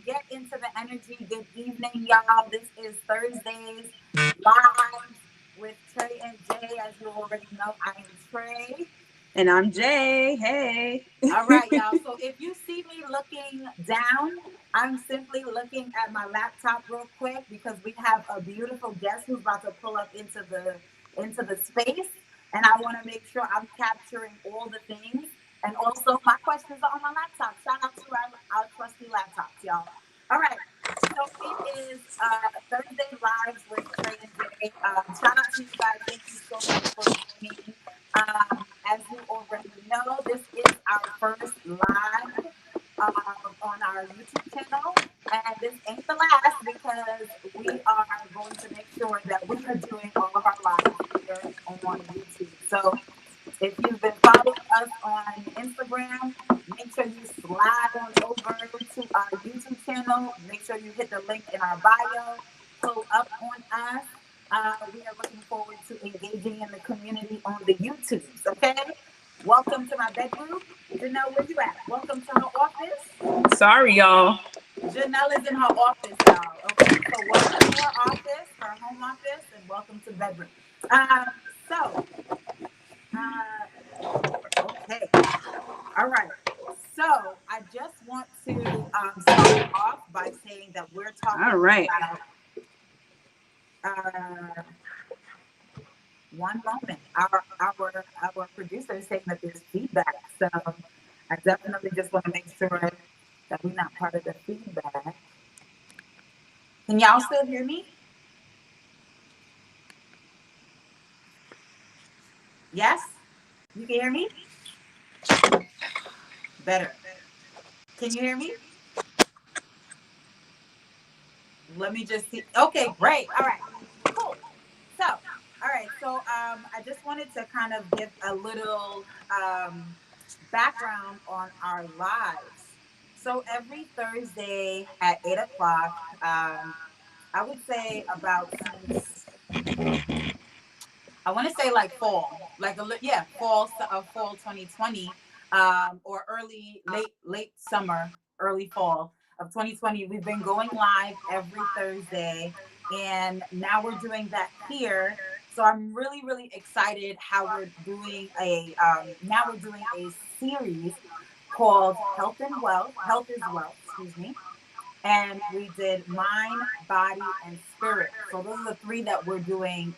Get into the energy. Good evening, y'all. This is Thursdays live with Trey and Jay. As you already know, I am Trey. And I'm Jay. Hey. All right, y'all. So if you see me looking down, I'm simply looking at my laptop real quick because we have a beautiful guest who's about to pull up into the space, and I want to make sure I'm capturing all the things. And also, my questions are on my laptop. Shout out to our trusty laptops, y'all. All right. So it is Thursday Lives with Trey and Jay. Shout out to you guys. Thank you so much for joining. As you already know, this is our first live on our YouTube channel. And this ain't the last because we are going to make sure that we are doing all of our lives here on YouTube. So if you've been following us on Instagram, make sure you slide on over to our YouTube channel. Make sure you hit the link in our bio, pull up on us. We are looking forward to engaging in the community on the YouTubes, okay? Welcome to my bedroom. Janelle, where you at? Welcome to her office. Sorry, y'all. Janelle is in her office, y'all. Okay, so welcome to her office, her home office, and welcome to bedroom. Um, so, okay. All right. So I just want to start off by saying that we're All talking right. about uh, one moment. Our producer is saying that there's feedback. So I definitely just want to make sure that we're not part of the feedback. Can y'all still hear me? Yes? You can hear me? Better. Can you hear me? Let me just see. Okay, great. All right, cool. So, all right. So, I just wanted to kind of give a little background on our lives. So every Thursday at 8 o'clock, I would say about since I want to say like fall, like yeah, fall 2020, or late summer, early fall of 2020. We've been going live every Thursday, and now we're doing that here. So I'm really excited how we're doing a series called Health is Wealth, excuse me, and we did mind, body, and spirit. So those are the three that we're doing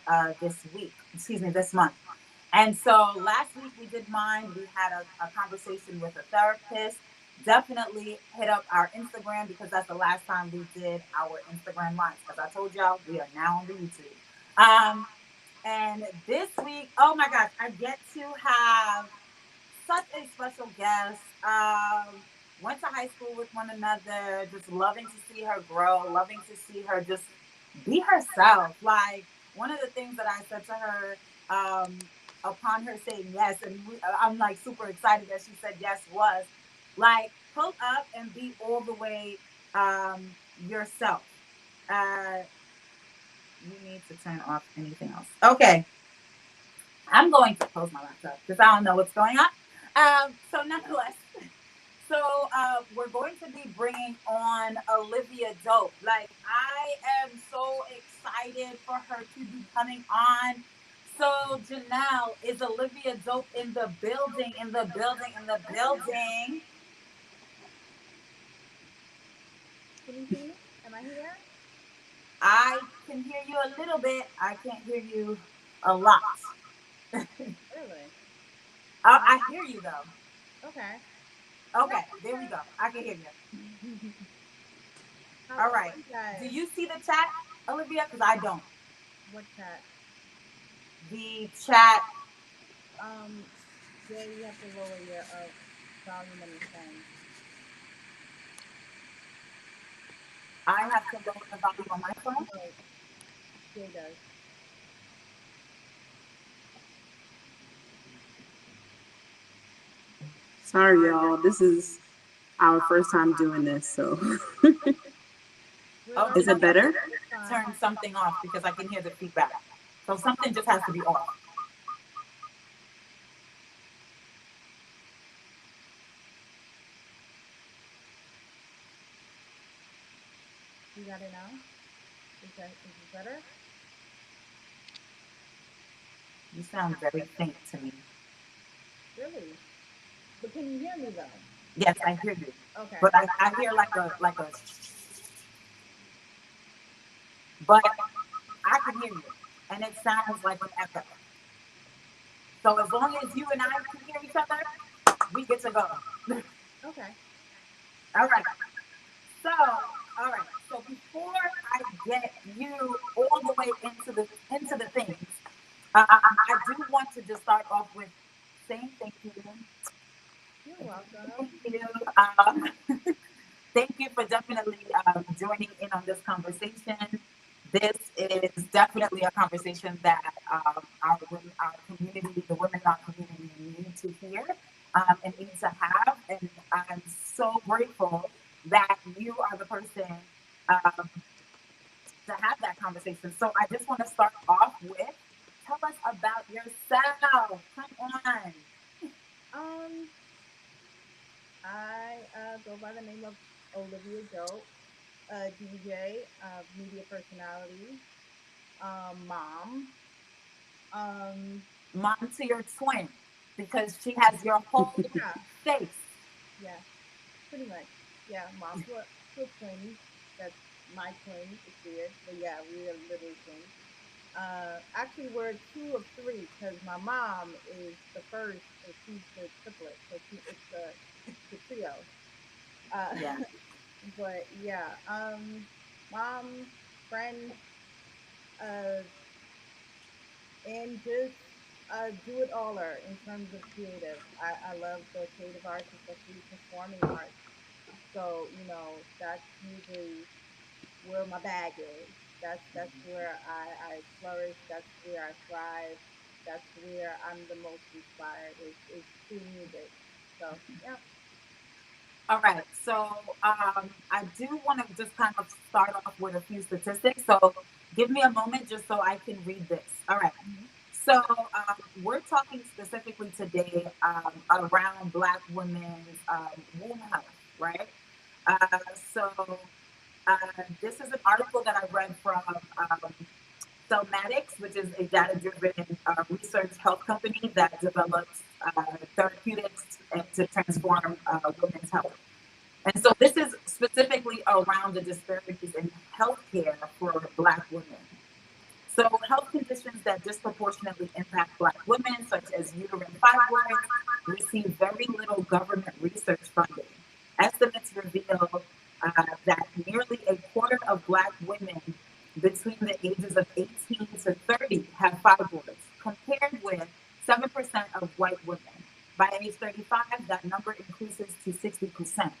this month. And so last week we did mind. We had a conversation with a therapist. Definitely hit up our Instagram because that's the last time we did our Instagram lives. As I told y'all, we are now on the YouTube. Um, and this week, oh my gosh, I get to have such a special guest. Went to high school with one another, just loving to see her grow, loving to see her just be herself. Like one of the things that I said to her upon her saying yes, and I'm like super excited that she said yes, was like pull up and be all the way yourself. Uh, you need to turn off anything else. Okay, I'm going to close my laptop because I don't know what's going on. So nonetheless, so we're going to be bringing on Olivia Dope. Like I am so excited for her to be coming on. So Janelle, is Olivia Dope in the building? In the building? In the building? Can you see me? Am I here? I can hear you a little bit. I can't hear you a lot. Really? I hear you though. Okay. No, Okay, there we okay. go. I can hear you. How All are right. you Do guys? you see the chat, Olivia? Because I don't. What chat? The chat. Um, Jay, you have to lower your volume on your phone. I have to lower the volume on my phone. No, Jay does. Sorry, y'all. This is our first time doing this, so We're Oh, is learning it Janelle, you have better? to together. It's fine. turn something off because I can hear the feedback. So something just has to be off. better now? Is it better? You sound very faint to me. Really? But can you hear me though? Yes, I hear you, Okay. but I hear like a, but I can hear you, and it sounds like an echo. So as long as you and I can hear each other, we get to go. Okay. All right. So, all right. So before I get you all the way into the things, I do want to just start off with saying thank you. You're welcome. Thank you. Um, Thank you for definitely joining in on this conversation. This is definitely a conversation that our community, the women in our community, need to hear and need to have. And I'm so grateful that you are the person um, to have that conversation. So I just want to start off with tell us about yourself. Come on. Um, I go by the name of Olivia Joe, DJ, media personality, mom. Um, Mom to your twin because she has your whole yeah, face. yeah, pretty much. Yeah, mom to a twin. That's my twin. It's weird, but yeah, we are literally twins. Actually, we're two of three because my mom is the first, so she's the triplet. So it's a trio. Uh, Yeah. but yeah, mom, friend, uh, and just do it aller in terms of creative. I love the creative arts, especially performing arts. So that's usually where my bag is. That's where I flourish. That's where I thrive. That's where I'm the most inspired is through music. So yeah. All right. So I do want to just kind of start off with a few statistics. So give me a moment just so I can read this. All right. Mhm. So we're talking specifically today around Black women's womb health, right? Uh, so uh, this is an article that I read from Cellmatics, which is a data-driven research health company that develops therapeutics to transform women's health. And so this is specifically around the disparities in healthcare for Black women. So health conditions that disproportionately impact Black women, such as uterine fibroids, receive very little government research funding. Estimates reveal that nearly a quarter of Black women between the ages of 18 to 30 have fibroids, compared with 7% of white women. By age 35, that number increases to 60%.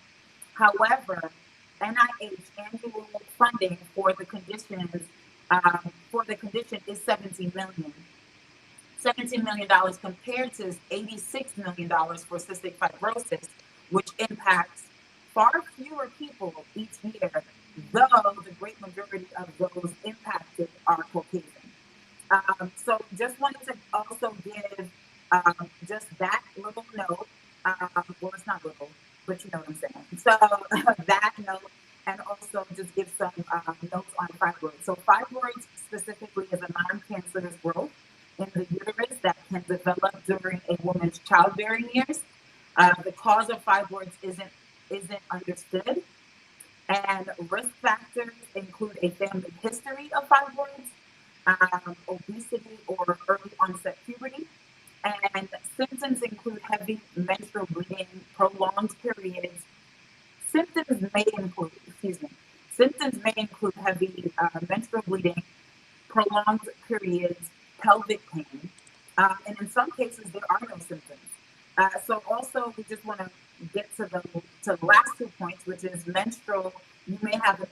However, NIH annual funding for the condition is 17 million. $17 million compared to $86 million for cystic fibrosis, which impacts far fewer people each year, though the great majority of those impacted are Caucasian. So just wanted to also give just that little note. Well, it's not little, but you know what I'm saying. So that note, and also just give some notes on fibroids. So fibroids specifically is a non-cancerous growth in the uterus that can develop during a woman's childbearing years. The cause of fibroids isn't understood, and risk factors include a family history of fibroids, obesity, or early onset puberty. And symptoms include heavy menstrual bleeding, prolonged periods. Excuse me, symptoms may include heavy menstrual bleeding, prolonged periods, pelvic pain, and in some cases there are no symptoms. So also we just want to get to the last 2 points, which is menstrual. You may have an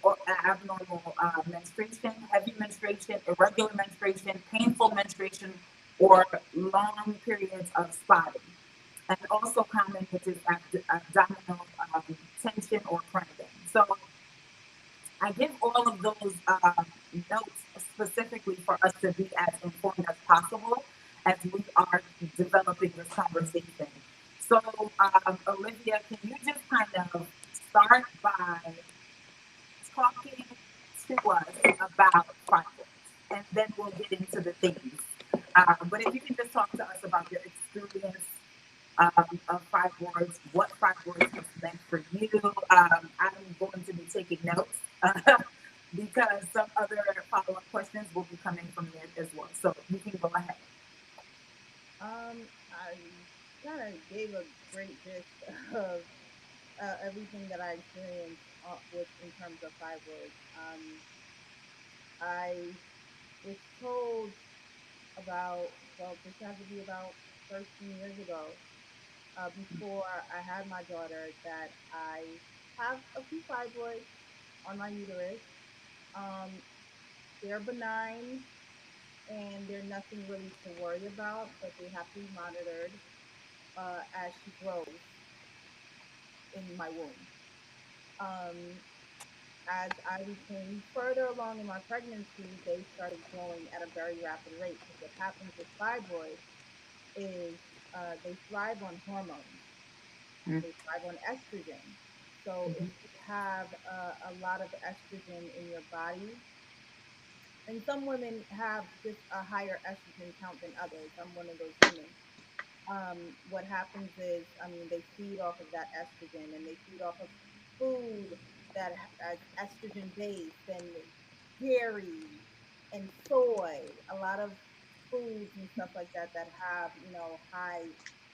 abnormal menstruation, heavy menstruation, irregular menstruation, painful menstruation, or long periods of spotting. And also common, which is abdominal tension or cramping. So I give all of those notes specifically for us to be as informed as possible as we are developing this conversation. So, Olivia, can you just kind of start by talking taking notes because some other follow-up questions will be coming from there as well. So you can go ahead. I kind of gave a great gist of everything that I experienced with in terms of fibroids. I was told about, well, this had to be about 13 years ago, before I had my daughter, that I have a few fibroids on my uterus. Um, they're benign and they're nothing really to worry about, but they have to be monitored as she grows in my womb. Um, as I became further along in my pregnancy, they started growing at a very rapid rate because what happens with fibroids is they thrive on hormones. Mm-hmm. They thrive on estrogen. So if you have a lot of estrogen in your body, and some women have just a higher estrogen count than others. I'm one of those women. What happens is, I mean, they feed off of that estrogen and they feed off of food that is estrogen based and dairy and soy, a lot of foods and stuff like that that have, high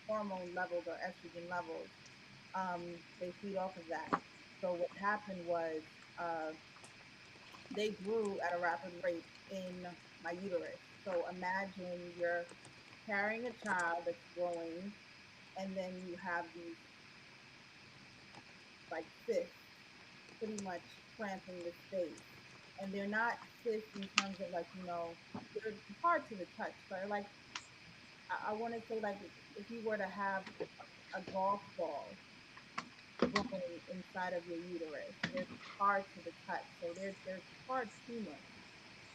hormone levels or estrogen levels. They feed off of that. So what happened was, uh, they grew at a rapid rate in my uterus. So imagine you're carrying a child that's growing, and then you have these like cysts pretty much cramping the space. And they're not cysts in terms of like, they're hard to the touch. They're like, I want to say, like, if you were to have a golf ball growing inside of your uterus, they're hard to the touch. So they're hard tumors.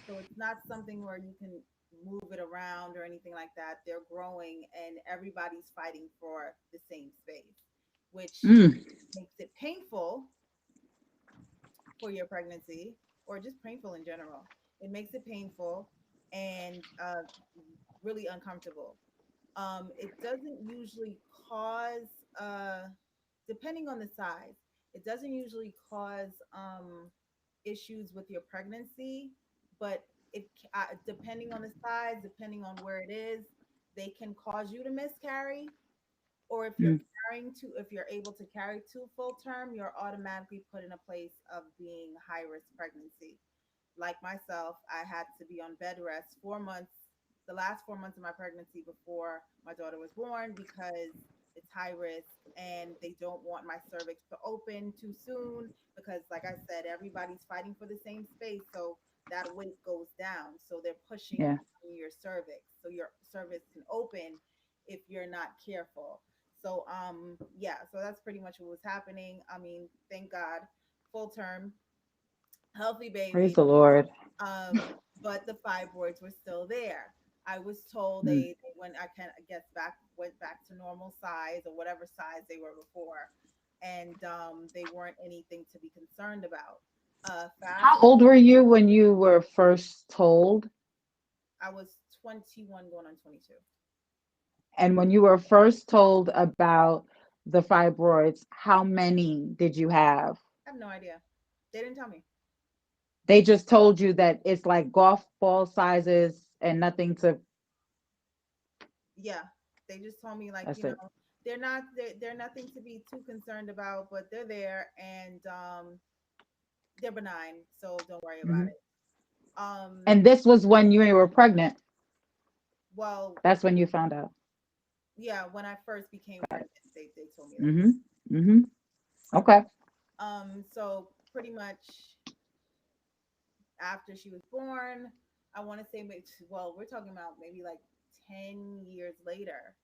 So it's not something where you can move it around or anything like that. They're growing and everybody's fighting for the same space, which Mm. makes it painful for your pregnancy or just painful in general. It makes it painful and really uncomfortable. It doesn't usually cause, uh, depending on the size, it doesn't usually cause issues with your pregnancy, but depending on the size, depending on where it is, they can cause you to miscarry. Or if you're Mm. if you're able to carry to full term, you're automatically put in a place of being high risk pregnancy. Like myself, I had to be on bed rest 4 months, the last 4 months of my pregnancy before my daughter was born, because it's high risk and they don't want my cervix to open too soon because, like I said, everybody's fighting for the same space. So that weight goes down. So they're pushing Yeah. on your cervix. So your cervix can open if you're not careful. So yeah, so that's pretty much what was happening. I mean, thank God, full term, healthy Praise baby. the Lord. But the fibroids were still there. I was told Mm. they went, I can I guess back went back to normal size or whatever size they were before, and they weren't anything to be concerned about. Fast How old were you when you were first told? I was 21 going on 22. And when you were first told about the fibroids, how many did you have? I have no idea. They didn't tell me. They just told you that it's like golf ball sizes and nothing to. Yeah, they just told me, like, That's it. they're nothing to be too concerned about, but they're there and they're benign, so don't worry about Hmm. it. Um, And this was when you were pregnant. well, That's when you found out. yeah, when I first became Got it. pregnant, they told me this. Hmm. Hmm. Okay. So pretty much after she was born, I want to say, well, we're talking about maybe like 10 years later.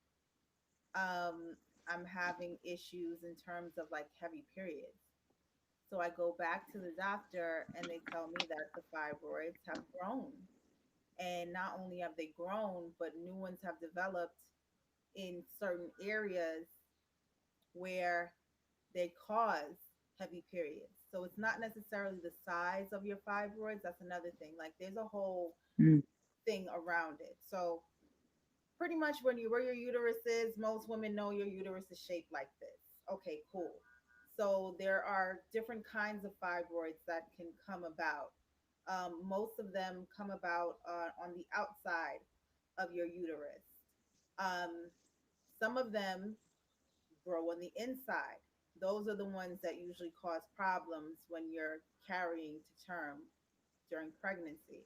I'm having issues in terms of like heavy periods. So I go back to the doctor and they tell me that the fibroids have grown. And not only have they grown, but new ones have developed in certain areas where they cause heavy periods. So it's not necessarily the size of your fibroids. That's another thing. Like there's a whole Mm. thing around it. So pretty much where your uterus is, most women know your uterus is shaped like this. Okay, cool. So there are different kinds of fibroids that can come about. Most of them come about on the outside of your uterus. Um, some of them grow on the inside. Those are the ones that usually cause problems when you're carrying to term during pregnancy.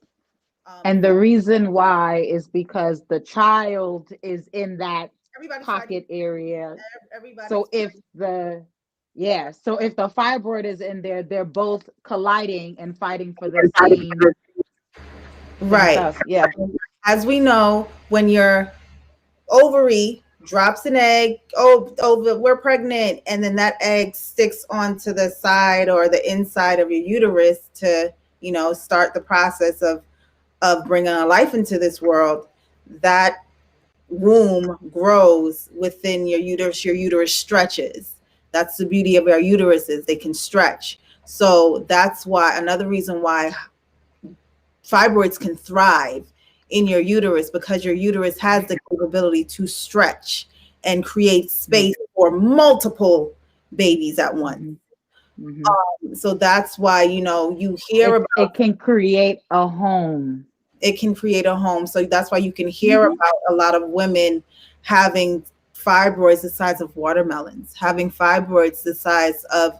And the reason why is because the child is in that Everybody's fighting. pocket area. Everybody's So if the yeah, so if the fibroid is in there, they're both colliding and fighting for the same right. stuff. Yeah. As we know, when your ovary drops an egg, we're pregnant, and then that egg sticks onto the side or the inside of your uterus to, start the process of bringing a life into this world. That womb grows within your uterus. Your uterus stretches. That's the beauty of our uteruses. They can stretch. So that's why, another reason why fibroids can thrive in your uterus, because your uterus has the capability to stretch and create space for multiple babies at once. Mm-hmm. Mm-hmm. So that's why, you hear It about it can create a home. it can create a home. So that's why you can hear Mm-hmm. about a lot of women having fibroids the size of watermelons, having fibroids the size of,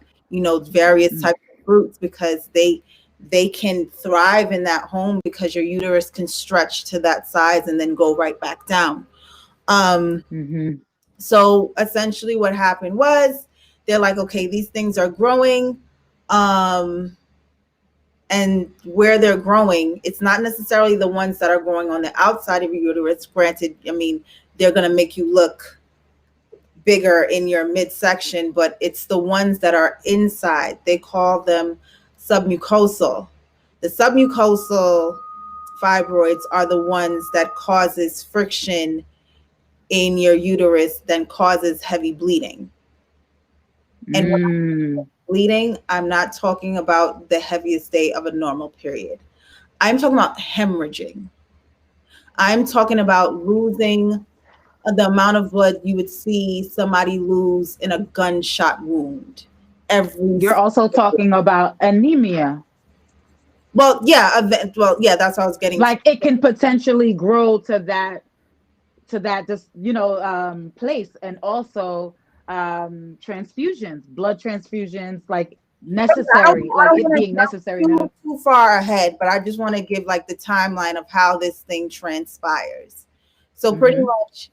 various types of fruits, because they can thrive in that home because your uterus can stretch to that size and then go right back down. Mm-hmm. So essentially what happened was, they're like, okay, these things are growing. Um, and where they're growing, it's not necessarily the ones that are growing on the outside of your uterus. Granted, I mean, they're going to make you look bigger in your midsection, but it's the ones that are inside. They call them submucosal. The submucosal fibroids are the ones that causes friction in your uterus, then causes heavy bleeding. And when Mm. bleeding, I'm not talking about the heaviest day of a normal period. I'm talking about hemorrhaging. I'm talking about losing the amount of blood you would see somebody lose in a gunshot wound. Every You're also talking about anemia. well, yeah, that's what I was getting to. Like it can potentially grow to that just place, and also transfusions, blood transfusions, like necessary, I like don't it want being necessary in to too far ahead, but I just want to give like the timeline of how this thing transpires. So pretty Mm-hmm. much,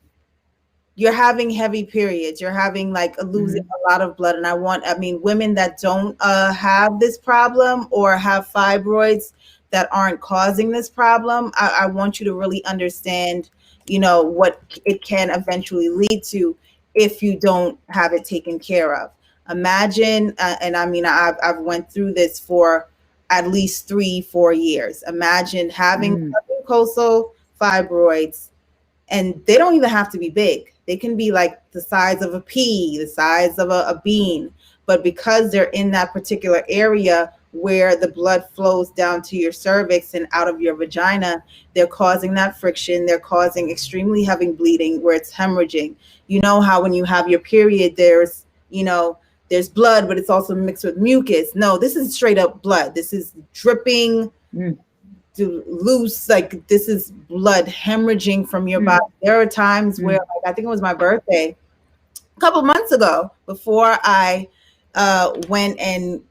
you're having heavy periods, you're having like a losing Mm-hmm. a lot of blood. And I mean women that don't have this problem or have fibroids that aren't causing this problem, I want you to really understand, what it can eventually lead to if you don't have it taken care of. Imagine, and I mean, I've went through this for at least 3-4 years. Imagine having Mm. mucosal fibroids, and they don't even have to be big. They can be like the size of a pea, the size of a bean. But because they're in that particular area where the blood flows down to your cervix and out of your vagina, they're causing that friction. They're causing extremely heavy bleeding where it's hemorrhaging. You know how when you have your period, there's blood, but it's also mixed with mucus. No, this is straight up blood. This is dripping Mm. to loose, like this is blood hemorrhaging from your Mm. body. There are times where, Mm. like, I think it was my birthday a couple months ago, before I went and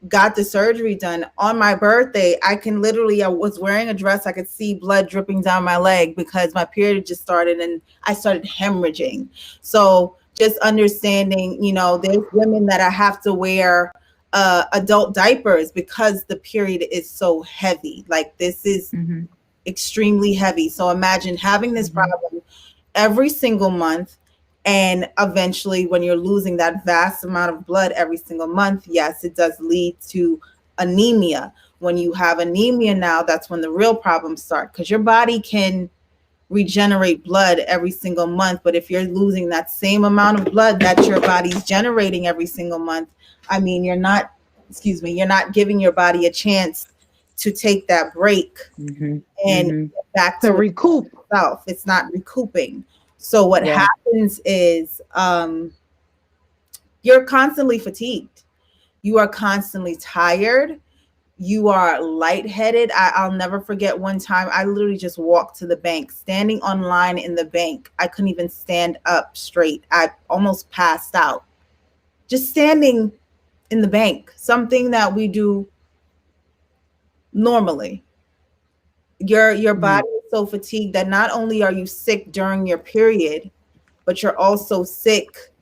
got the surgery done on my birthday. I was wearing a dress, I could see blood dripping down my leg because my period just started and I started hemorrhaging. So just understanding, there's women that I have to wear adult diapers because the period is so heavy. Like this is Mm-hmm. extremely heavy. So imagine having this Mm-hmm. problem every single month. And eventually, when you're losing that vast amount of blood every single month, yes, it does lead to anemia. When you have anemia now, that's when the real problems start, because your body can regenerate blood every single month. But if you're losing that same amount of blood that your body's generating every single month, I mean, you're not giving your body a chance to take that break Mm-hmm. and Mm-hmm. get back To to recoup. itself. It's not recouping. So what Yeah. happens is you're constantly fatigued. you are constantly tired, you are lightheaded. I'll never forget one time I literally just walked to the bank, standing on line in the bank. I couldn't even stand up straight. I almost passed out. Just standing in the bank, something that we do normally. Your Mm. body is so fatigued that not only are you sick during your period, but you're also sick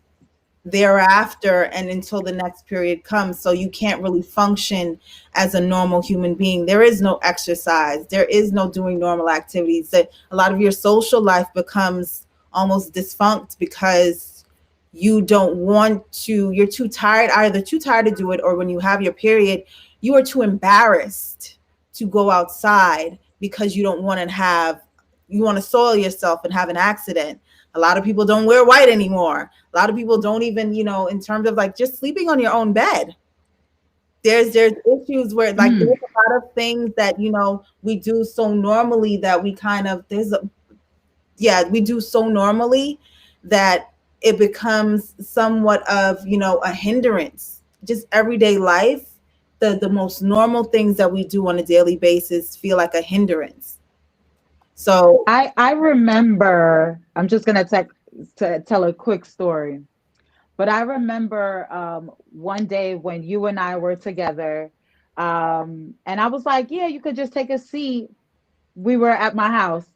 thereafter and until the next period comes. So you can't really function as a normal human being. There is no exercise, there is no doing normal activities. That a lot of your social life becomes almost defunct because you don't want to, you're too tired, either too tired to do it, or when you have your period, you are too embarrassed to go outside because you don't want to have, you want to soil yourself and have an accident. A lot of people don't wear white anymore. A lot of people don't even, in terms of like just sleeping on your own bed. There's issues where like Mm. there's a lot of things that we do so normally that we kind of we do so normally that it becomes somewhat of a hindrance. Just everyday life, the most normal things that we do on a daily basis feel like a hindrance. So I remember. I'm just gonna to tell a quick story. But I remember one day when you and I were together, and I was like, "Yeah, you could just take a seat." We were at my house,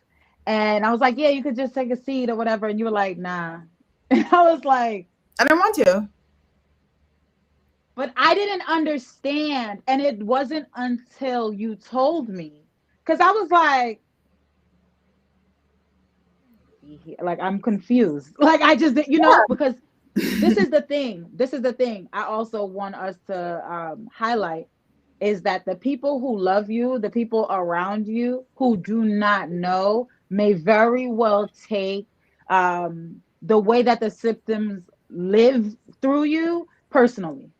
and I was like, "Yeah, you could just take a seat or whatever." And you were like, "Nah." And I was like, I don't want to. "But I didn't understand." And it wasn't until you told me, because I was like, like I'm confused. Like I just, because this is the thing I also want us to highlight is that the people who love you, the people around you who do not know, may very well take the way that the symptoms live through you personally,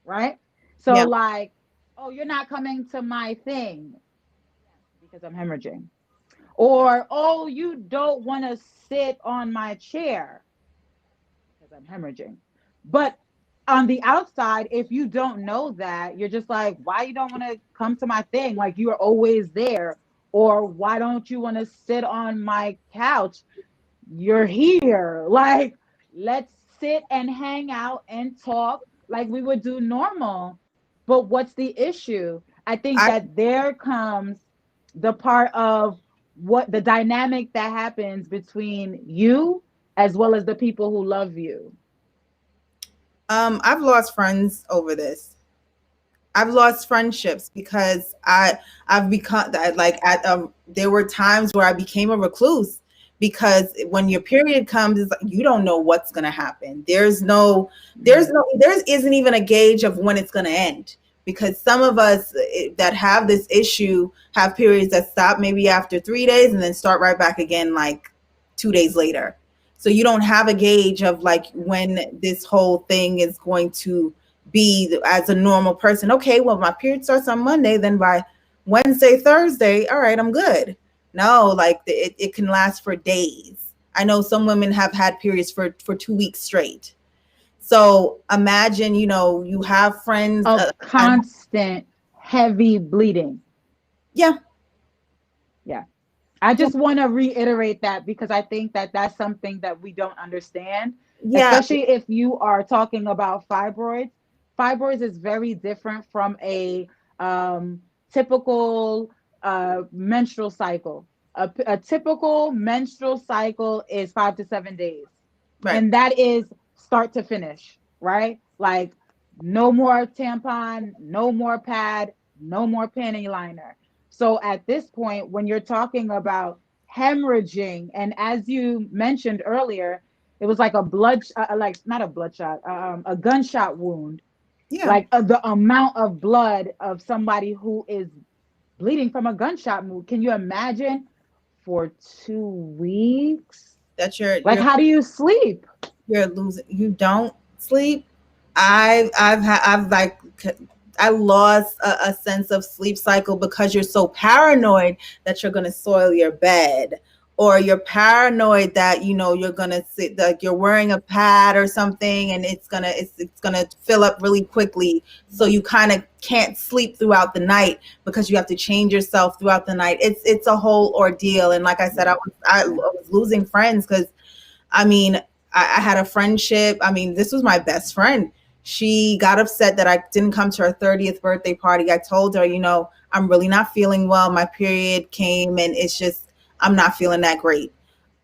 right? So Yeah. like, oh, you're not coming to my thing. Yes, because I'm hemorrhaging. Or, oh, you don't want to sit on my chair because I'm hemorrhaging. But on the outside, if you don't know that, you're just like, why you don't want to come to my thing? Like you're always there. Or why don't you want to sit on my couch? You're here. Like, let's sit and hang out and talk like we would do normal. But what's the issue? I think I that there comes the part of what the dynamic that happens between you as well as the people who love you. I've lost friends over this. I've lost friendships because I've become like at there were times where I became a recluse because when your period comes, it's like you don't know what's gonna happen. There isn't even a gauge of when it's gonna end because some of us that have this issue have periods that stop maybe after 3 days and then start right back again like 2 days later. So you don't have a gauge of like when this whole thing is going to be as a normal person. Okay, well, my period starts on Monday, then by Wednesday, Thursday, all right, I'm good. No, like it can last for days. I know some women have had periods for 2 weeks straight. So imagine, you have friends. Of constant heavy bleeding. Yeah, Yeah. I yeah, just want to reiterate that because I think that that's something that we don't understand, yeah, especially if you are talking about fibroids. Fibroids is very different from a typical menstrual cycle. A typical menstrual cycle is 5 to 7 days, right. and that is start to finish, right? Like no more tampon, no more pad, no more panty liner. So at this point, when you're talking about hemorrhaging, and as you mentioned earlier, it was like a like not a bloodshot, a gunshot wound. Yeah, Like the amount of blood of somebody who is bleeding from a gunshot wound. Can you imagine for 2 weeks? that Like, how do you sleep? you're losing. You don't sleep. I've like I lost a sense of sleep cycle because you're so paranoid that you're going to soil your bed or you're paranoid that you're gonna sit, like you're wearing a pad or something, and it's gonna fill up really quickly, so you kind of can't sleep throughout the night because you have to change yourself throughout the night. It's a whole ordeal. And like I said, I was losing friends because I mean, I had a friendship. I mean, this was my best friend. She got upset that I didn't come to her 30th birthday party. I told her, I'm really not feeling well. My period came and it's just, I'm not feeling that great.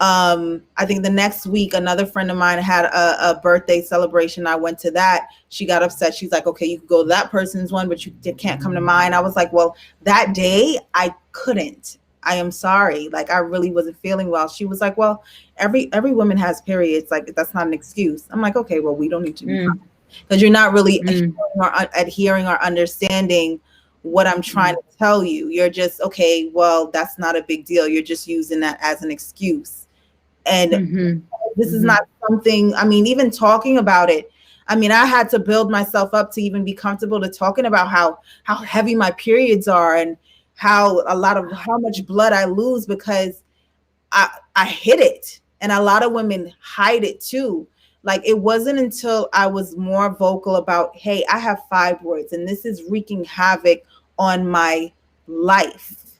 I think the next week, another friend of mine had a birthday celebration. I went to that. She got upset. She's like, okay, you can go to that person's one, but you can't come to mine. I was like, well, that day I couldn't. I am sorry. Like, I really wasn't feeling well. She was like, well, every woman has periods. Like, that's not an excuse. I'm like, okay, well, we don't need to be because you're not really adhering or understanding what I'm trying to tell you. You're just, okay, well, that's not a big deal. You're just using that as an excuse. And this is not something, I mean, even talking about it, I mean, I had to build myself up to even be comfortable to talking about how heavy my periods are and how much blood I lose because I hid it. And a lot of women hide it too. Like, it wasn't until I was more vocal about, hey, I have fibroids and this is wreaking havoc on my life.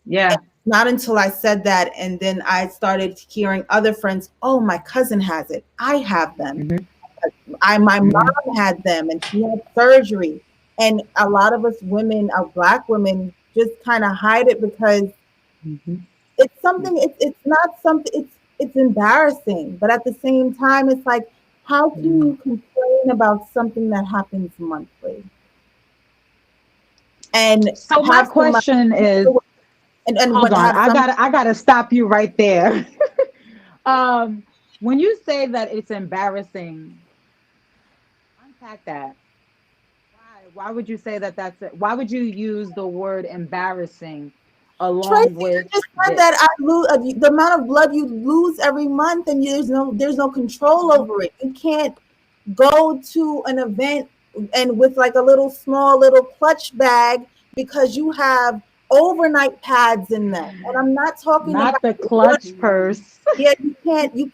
Yeah. And not until I said that, and then I started hearing other friends, oh, my cousin has it. I have them. My mom had them and she had surgery. And a lot of us women, Black women, just kind of hide it because it's something, it's not something, it's embarrassing. But at the same time, it's like, how can you complain about something that happens monthly? And so my question is, and hold on, I gotta stop you right there. When you say that it's embarrassing, unpack that. Why would you say that that's it? Why would you use the word embarrassing along Tracy with just said that I lose the amount of blood you lose every month, and there's no control over it. You can't go to an event and with like a small little clutch bag because you have overnight pads in them. And I'm not talking about the clutch purse. Yeah, you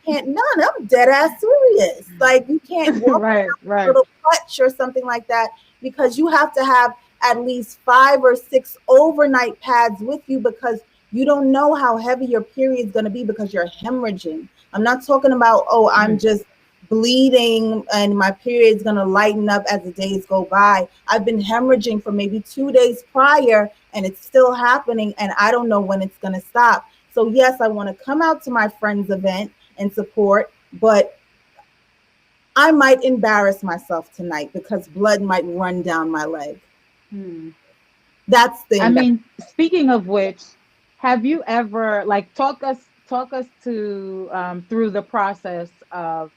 can't. No, I'm dead ass serious. Like, you can't walk right. a little clutch or something like that because you have to have at least 5 or 6 overnight pads with you because you don't know how heavy your period is going to be because you're hemorrhaging. I'm not talking about, oh, I'm just bleeding and my period's going to lighten up as the days go by. I've been hemorrhaging for maybe 2 days prior and it's still happening and I don't know when it's going to stop. So yes, I want to come out to my friend's event and support, but I might embarrass myself tonight because blood might run down my leg. That's the I mean, speaking of which, have you ever talk us to through the process of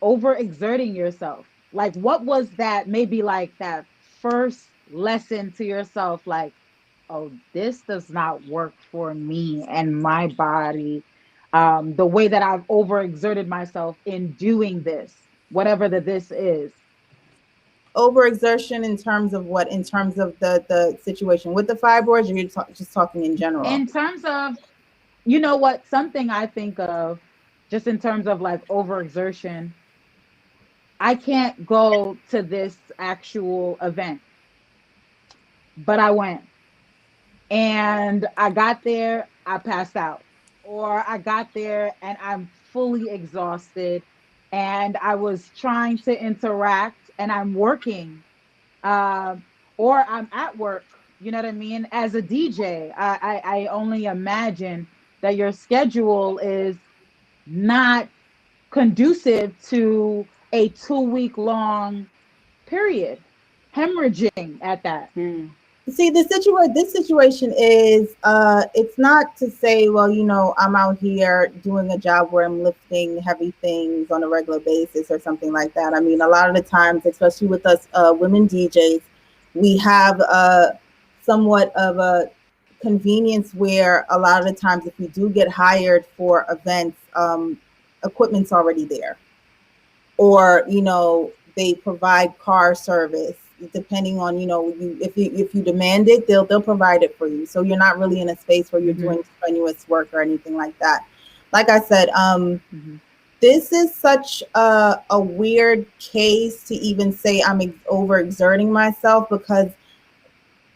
overexerting yourself? Like, what was that, maybe like that first lesson to yourself, like, oh, this does not work for me and my body, the way that I've overexerted myself in doing this, whatever this is. Overexertion in terms of what? In terms of the situation with the fibroids, or you're just talking in general? In terms of, you know what, something I think of just in terms of like overexertion, I can't go to this actual event, but I went. And I got there, I passed out. Or I got there and I'm fully exhausted and I was trying to interact and I'm working. Um, or I'm at work, you know what I mean? As a DJ, I only imagine that your schedule is not conducive to a 2 week long period, hemorrhaging at that. See, this situation is it's not to say, well, I'm out here doing a job where I'm lifting heavy things on a regular basis or something like that. I mean, a lot of the times, especially with us women DJs, we have somewhat of a convenience where a lot of the times if we do get hired for events, equipment's already there, or they provide car service. depending on, if you demand it, they'll provide it for you. So you're not really in a space where you're doing strenuous work or anything like that. Like I said, this is such a weird case to even say I'm overexerting myself, because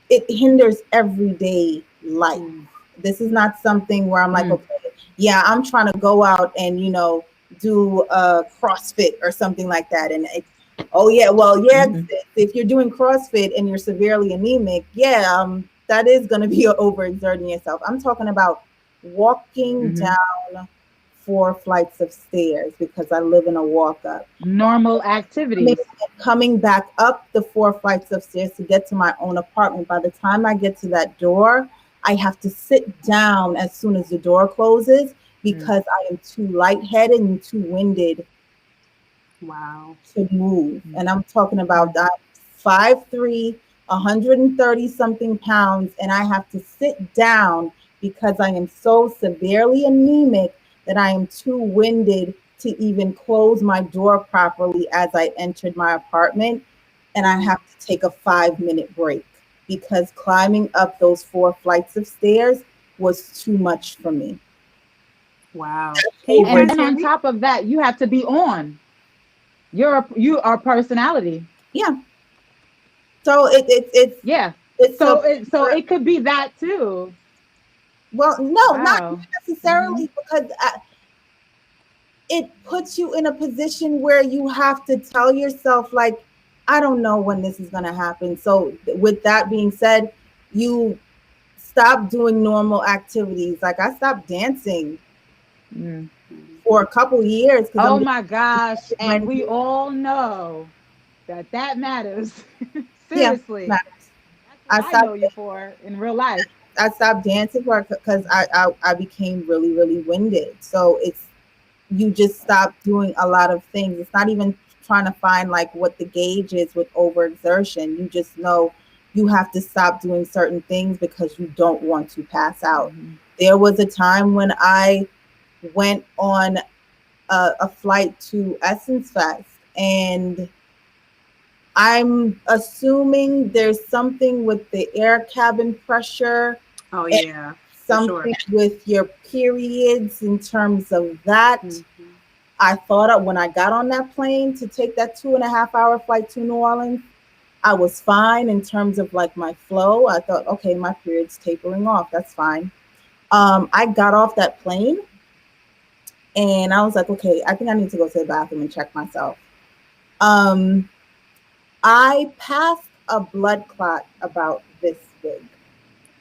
it hinders everyday life. This is not something where I'm like, okay, yeah, I'm trying to go out and, do CrossFit or something like that. And oh yeah, well, yeah, if you're doing CrossFit and you're severely anemic, yeah, that is going to be overexerting yourself. I'm talking about walking down 4 flights of stairs, because I live in a walk up. Normal activities. Coming back up the 4 flights of stairs to get to my own apartment. By the time I get to that door, I have to sit down as soon as the door closes, because I am too lightheaded and too winded to move. And I'm talking about that 5'3", 130 something pounds, and I have to sit down because I am so severely anemic that I am too winded to even close my door properly as I entered my apartment. And I have to take a 5-minute break, because climbing up those 4 flights of stairs was too much for me. Wow. And then on top of that, you have to be on. You are personality. Yeah. So so it could be that too. Well, no, not necessarily, because it puts you in a position where you have to tell yourself, like, I don't know when this is going to happen. So with that being said, you stop doing normal activities. Like, I stopped dancing for a couple years. Oh my gosh. And we all know that matters. Seriously. Yeah, that's what I know you for in real life. I stopped dancing because I became really, really winded. So you just stop doing a lot of things. It's not even trying to find like what the gauge is with overexertion. You just know you have to stop doing certain things because you don't want to pass out. There was a time when I went on a flight to Essence Fest, and I'm assuming there's something with the air cabin pressure. Oh yeah. Something with your periods in terms of that. I thought when I got on that plane to take that 2.5-hour flight to New Orleans, I was fine in terms of like my flow. I thought, okay, my period's tapering off. That's fine. I got off that plane and I was like, okay, I think I need to go to the bathroom and check myself. I passed a blood clot about this big.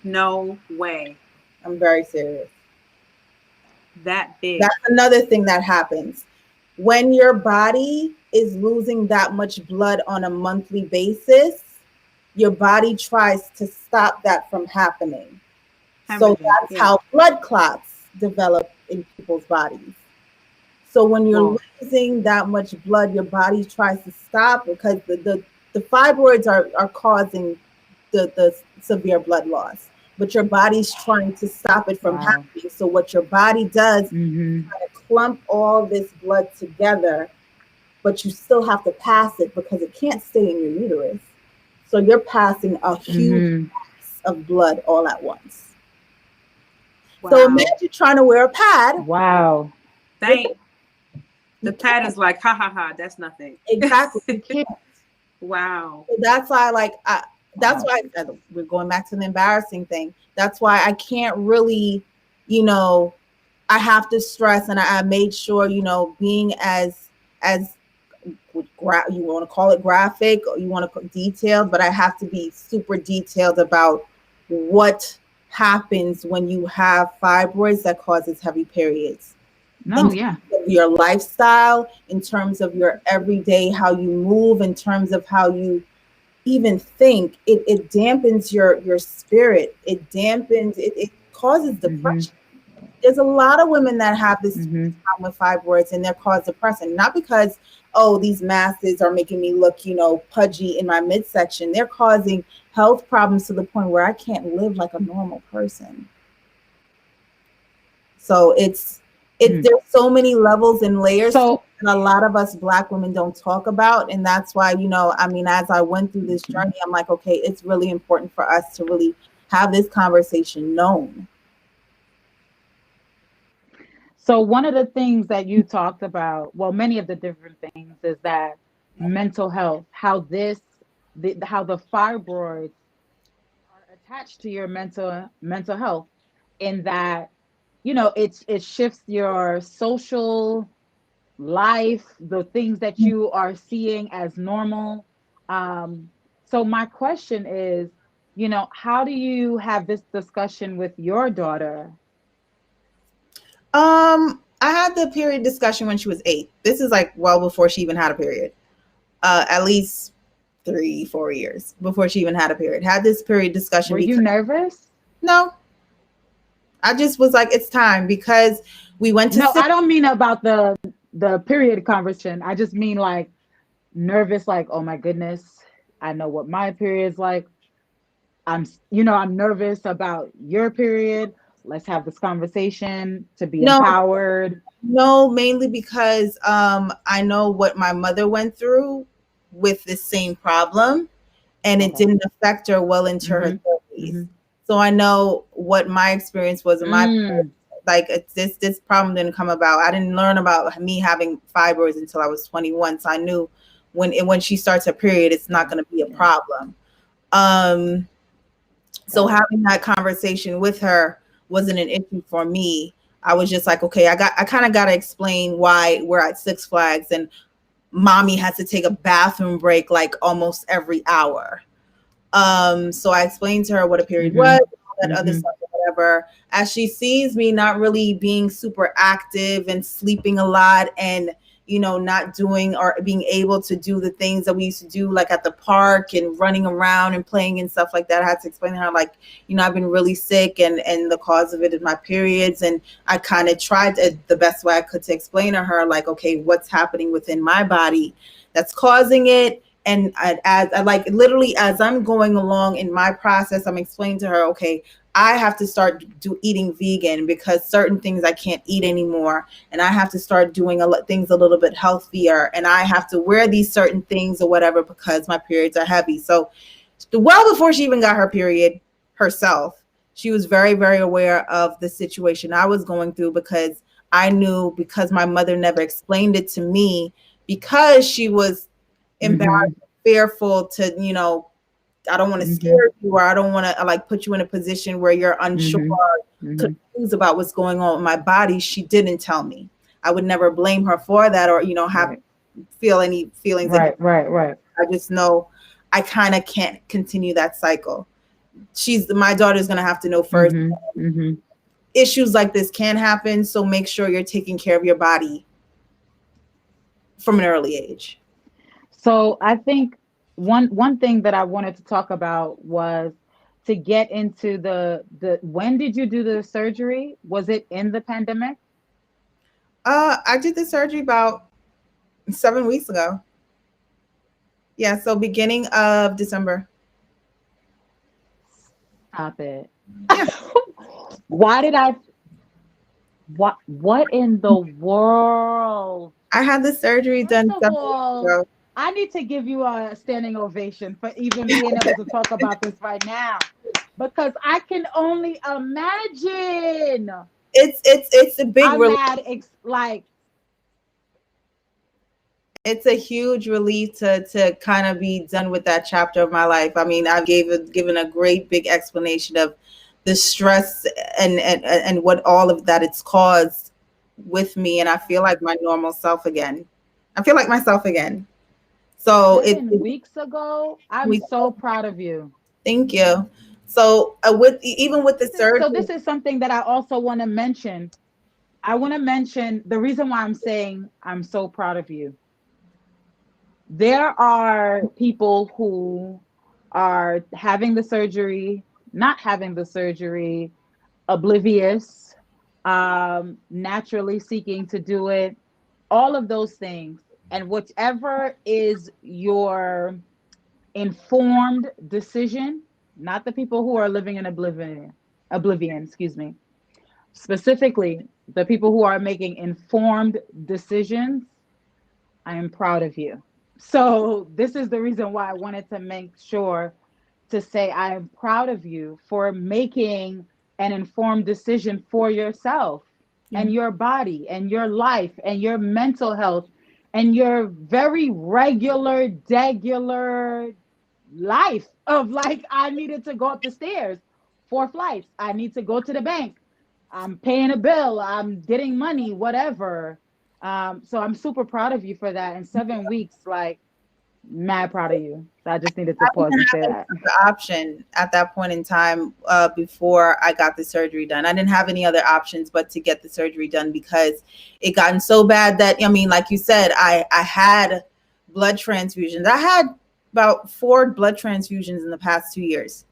No way. I'm very serious. That big. That's another thing that happens. When your body is losing that much blood on a monthly basis, your body tries to stop that from happening. So that's how blood clots develop in people's bodies. So when you're losing that much blood, your body tries to stop, because the fibroids are causing the severe blood loss. But your body's trying to stop it from happening. So what your body does is try to clump all this blood together, but you still have to pass it because it can't stay in your uterus. So you're passing a huge mass of blood all at once. Wow. So imagine trying to wear a pad. Wow. The pad is like, ha, that's nothing. Exactly. You can't. Wow. So that's why, that's why we're going back to the embarrassing thing. That's why I can't really, I have to stress, and I made sure, being as you want to call it graphic or you want to detailed, but I have to be super detailed about what happens when you have fibroids that causes heavy periods. Your lifestyle, in terms of your everyday, how you move, in terms of how you even think, it dampens your spirit. It dampens, it causes depression. There's a lot of women that have this problem with fibroids, and they're caused depression, not because, these masses are making me look, pudgy in my midsection. They're causing health problems to the point where I can't live like a normal person. So there's so many levels and layers. So and a lot of us Black women don't talk about. And that's why, I mean, as I went through this Mhm. journey, I'm like, okay, it's really important for us to really have this conversation known. So one of the things that you talked about, well, many of the different things, is that mental health, how how the fibroids are attached to your mental health, in that it shifts your social life, the things that you are seeing as normal. Um, so my question is, how do you have this discussion with your daughter? I had the period discussion when she was 8. This is like well before she even had a period. At least 3, 4 years before she even had a period. Had this period discussion Were you because nervous? no, I just was like, it's time because we went to No, sit. I don't mean about the period conversation. I just mean like nervous, like, oh my goodness, I know what my period's like. I'm nervous about your period. Let's have this conversation to be No, empowered. no, mainly because I know what my mother went through with this same problem, and it Okay. didn't affect her well into her Mm-hmm. 30s. Mm-hmm. So I know what my experience was in my, Mm. like, this problem didn't come about. I didn't learn about me having fibroids until I was 21. So I knew when she starts her period, it's not Yeah. going to be a Yeah. problem. Um, so Got it. having that conversation with her wasn't an issue for me. I was just like, okay, I kind of got to explain why we're at Six Flags and mommy has to take a bathroom break like almost every hour. So I explained to her what a period was, Mm-hmm. all that other Mm-hmm. stuff, or whatever. As she sees me not really being super active and sleeping a lot and, not doing or being able to do the things that we used to do, like at the park and running around and playing and stuff like that. I had to explain to her, like, I've been really sick and the cause of it is my periods. And I kind of tried the best way I could to explain to her, like, okay, what's happening within my body that's causing it. And as I like literally as I'm going along in my process, I'm explaining to her, okay, I have to start eating vegan because certain things I can't eat anymore, and I have to start doing things a little bit healthier, and I have to wear these certain things or whatever because my periods are heavy. So, well before she even got her period herself, she was very, very aware of the situation I was going through because I knew because my mother never explained it to me because she was Mm-hmm. embarrassed, fearful to, I don't want to Mm-hmm. scare you or I don't want to like put you in a position where you're unsure, Mm-hmm. Mm-hmm. confused about what's going on with my body. She didn't tell me. I would never blame her for that or, have Right. feel any feelings. Right. Right. Right. I just know I kind of can't continue that cycle. My daughter's going to have to know first Mm-hmm. Mm-hmm. issues like this can happen. So make sure you're taking care of your body from an early age. So I think one thing that I wanted to talk about was to get into the when did you do the surgery? Was it in the pandemic? I did the surgery about 7 weeks ago. Yeah, so beginning of December. Stop it. Yeah, Why did I what in the world? I had the surgery First done of 7 weeks all, ago. I need to give you a standing ovation for even being able to talk about this right now, because I can only imagine It's a big I'm relief. mad like It's a huge relief to kind of be done with that chapter of my life. I mean, I've given a great big explanation of the stress and what all of that it's caused with me, and I feel like my normal self again. I feel like myself again. So seven weeks ago. I'm we so proud of you. thank you. So with even with the So surgery, this is something that I also want to mention. I want to mention the reason why I'm saying I'm so proud of you. There are people who are having the surgery, not having the surgery, oblivious, naturally seeking to do it, all of those things. And whichever is your informed decision, not the people who are living in oblivion, excuse me, specifically the people who are making informed decisions, I am proud of you. So this is the reason why I wanted to make sure to say I am proud of you for making an informed decision for yourself Yeah. and your body and your life and your mental health and your very regular, regular life of like, I needed to go up the stairs, 4 flights. I need to go to the bank. I'm paying a bill. I'm getting money, whatever. So I'm super proud of you for that. In 7 weeks, like, mad proud of you. So I just needed to I pause didn't and say have any that. other option at that point in time before I got the surgery done. I didn't have any other options but to get the surgery done because it gotten so bad that, I mean, like you said, I had blood transfusions. I had about 4 blood transfusions in the past 2 years.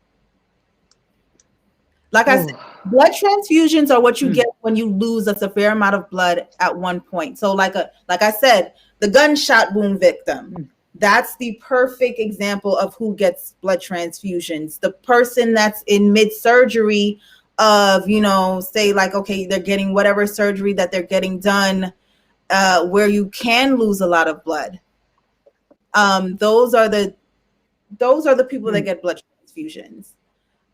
Like I said, Oh, blood transfusions are what you mm, get when you lose a severe amount of blood at one point. So like I said, the gunshot wound victim, mm, that's the perfect example of who gets blood transfusions. The person that's in mid-surgery of, say like, okay, they're getting whatever surgery that they're getting done, where you can lose a lot of blood. Those are the people that mm, get blood transfusions.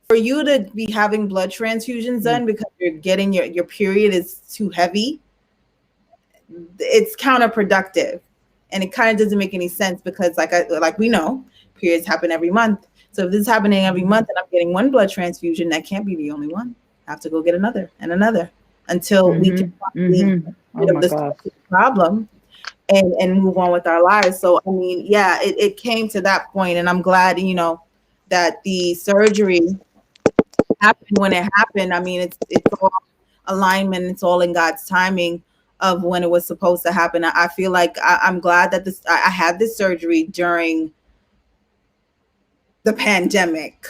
For you to be having blood transfusions mm, done because you're getting your period is too heavy, it's counterproductive, and it kind of doesn't make any sense because like we know, periods happen every month. So if this is happening every mhm, month and I'm getting one blood transfusion, that can't be the only one. I have to go get another and another until we can mhm, finally mhm. get Oh rid of my this gosh. problem and move on with our lives. So I mean, yeah, it came to that point, and I'm glad that the surgery happened when it happened. I mean, it's all alignment. It's all in God's timing of when it was supposed to happen. I feel like I'm glad that I had this surgery during the pandemic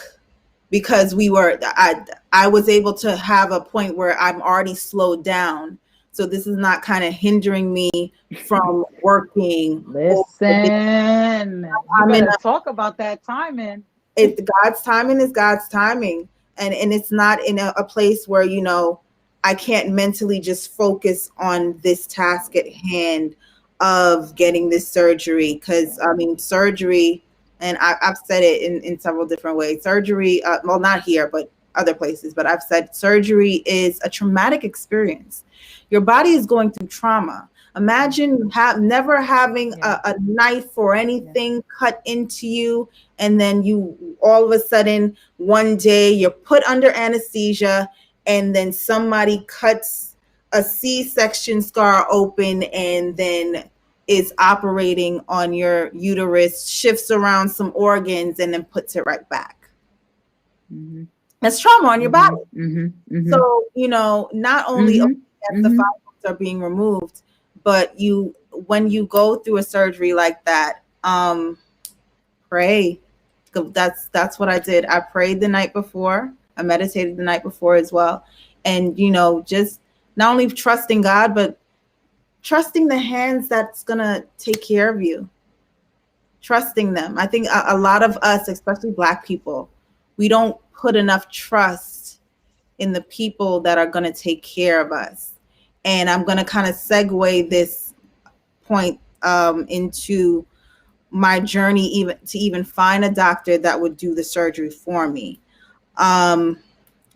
because I was able to have a point where I'm already slowed down. So this is not kind of hindering me from working or Listen, you I'm in better talk about that timing. God's timing is God's timing. And it's not in a place where, I can't mentally just focus on this task at hand of getting this surgery. Cause I mean, surgery, and I've said it in several different ways, surgery, well, not here, but other places, but I've said surgery is a traumatic experience. Your body is going through trauma. Imagine never having Yeah, a knife or yeah. anything cut into you, and then you all of a sudden one day you're put under anesthesia, and then somebody cuts a C-section scar open and then is operating on your uterus, shifts around some organs, and then puts it right back. Mhm, That's trauma on your body. mhm, mhm, mhm, So, not only mhm, yes, the mhm. fibroids are being removed, but when you go through a surgery like that, pray. That's what I did. I prayed the night before. I meditated the night before as well. And just not only trusting God, but trusting the hands that's gonna take care of you. Trusting them. I think a lot of us, especially Black people, we don't put enough trust in the people that are gonna take care of us. And I'm gonna kind of segue this point into my journey even find a doctor that would do the surgery for me. Um,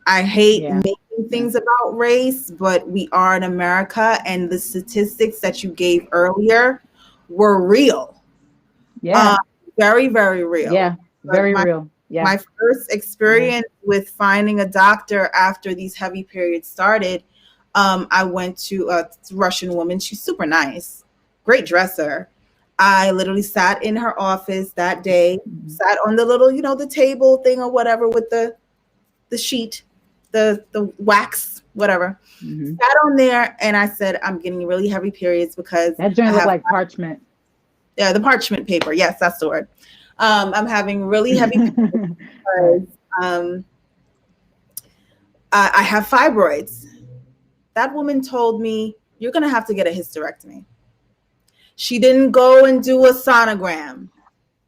I hate Yeah, making yeah, things about race, but we are in America, and the statistics that you gave earlier were real. yeah, Uh, very, very real. yeah. But Very real. Yeah, my first yeah. experience with finding a doctor after these heavy periods started, I went to a Russian woman. She's super nice, great dresser. I literally sat in her office that day, Mhm, sat on the little, the table thing or whatever with the sheet, the wax, whatever. mhm. Sat on there, and I said, I'm getting really heavy periods because That I joint look have like parchment. the parchment paper. Yes, that's the word. I'm having really heavy Right. because um, I have fibroids. That woman told me, you're going to have to get a hysterectomy. She didn't go and do a sonogram.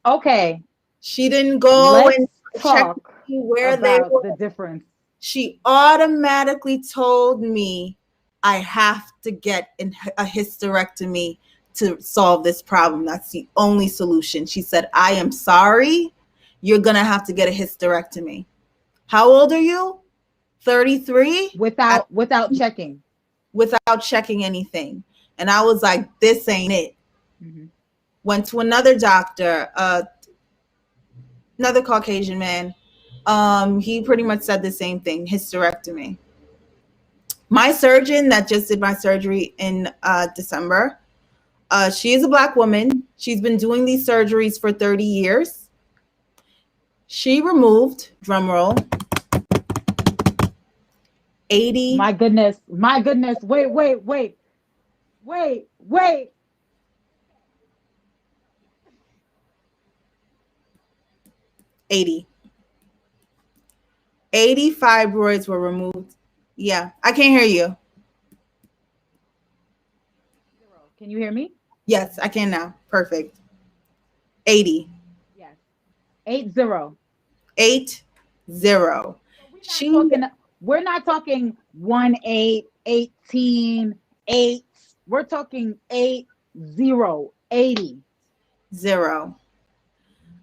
Okay, She didn't go let's and check talk where they about were. the difference. She automatically told me I have to get a hysterectomy to solve this problem. That's the only solution. She said, I am sorry. You're going to have to get a hysterectomy. How old are you? 33? Without checking. Without checking anything. And I was like, this ain't it. Mhm. Went to another doctor, another Caucasian man. He pretty much said the same thing, hysterectomy. My surgeon that just did my surgery in December, she is a Black woman. She's been doing these surgeries for 30 years. She removed, drum roll, 80. My goodness. Wait. 80. 80 fibroids were removed. Yeah, I can't hear you. Can you hear me? Yes, I can now. Perfect. 80. Yes. 80. 80. We're not talking 1 8, 18, 8. We're talking 80, 80. 0.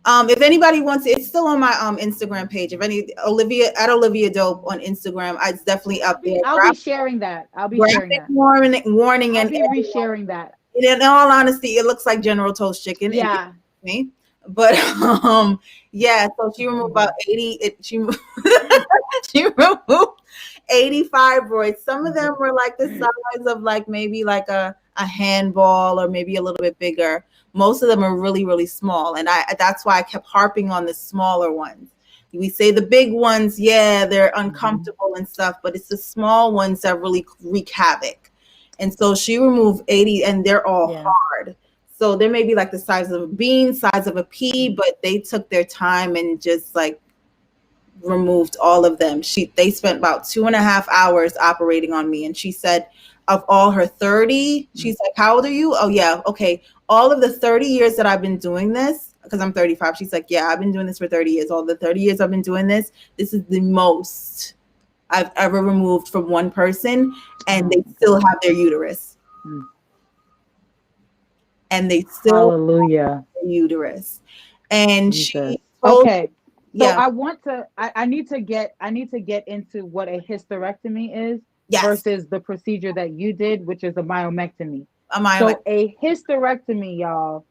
If anybody wants, it's still on my Instagram page. If any, Olivia at Olivia Dope on Instagram, it's definitely up there. I'll be sharing that. Warning I'll and be resharing that. in all honesty, it looks like General Toast chicken. Yeah. Me, but yeah. So she removed about 80. She removed 80 fibroids. Some of them were like the size of like maybe like a handball or maybe a little bit bigger. Most of them are really, really small. And that's why I kept harping on the smaller ones. We say the big ones, yeah, they're uncomfortable and stuff, but it's the small ones that really wreak havoc. And so she removed 80 and they're all hard. So there may be like the size of a bean, size of a pea, but they took their time and just like removed all of them. They spent about 2.5 hours operating on me. And she said of all her 30, she's like, how old are you? Oh yeah. Okay. All of the 30 years that I've been doing this, because I'm 35. She's like, yeah, I've been doing this for 30 years. All the 30 years I've been doing this is the most I've ever removed from one person. And they still have their uterus. And they still Hallelujah. have their uterus. And Jesus. she told, okay. So yeah. I need to get into what a hysterectomy is Yes. versus the procedure that you did, which is a myomectomy. So So a hysterectomy, y'all.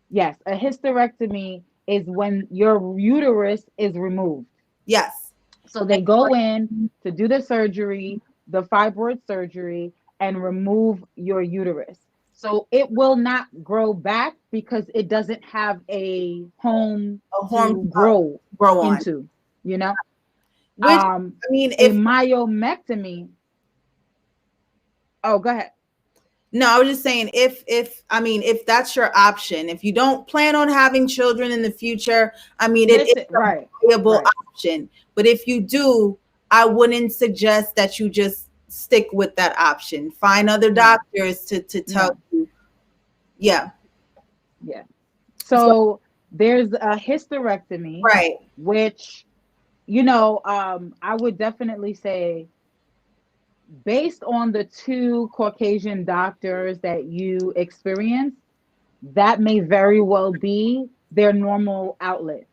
Yes, a hysterectomy is when your uterus is removed. Yes. So they go in to do the surgery, the fibroid surgery, and remove your uterus. So it will not grow back because it doesn't have a home to grow on into, you know? Which, I mean, a myomectomy. Oh, go ahead. No, I was just saying if that's your option, if you don't plan on having children in the future, I mean, it's a viable option. But if you do, I wouldn't suggest that you just stick with that option. Find other doctors to tell you. Yeah. Yeah. So there's a hysterectomy, right? Which, I would definitely say, based on the 2 Caucasian doctors that you experience, that may very well be their normal outlet,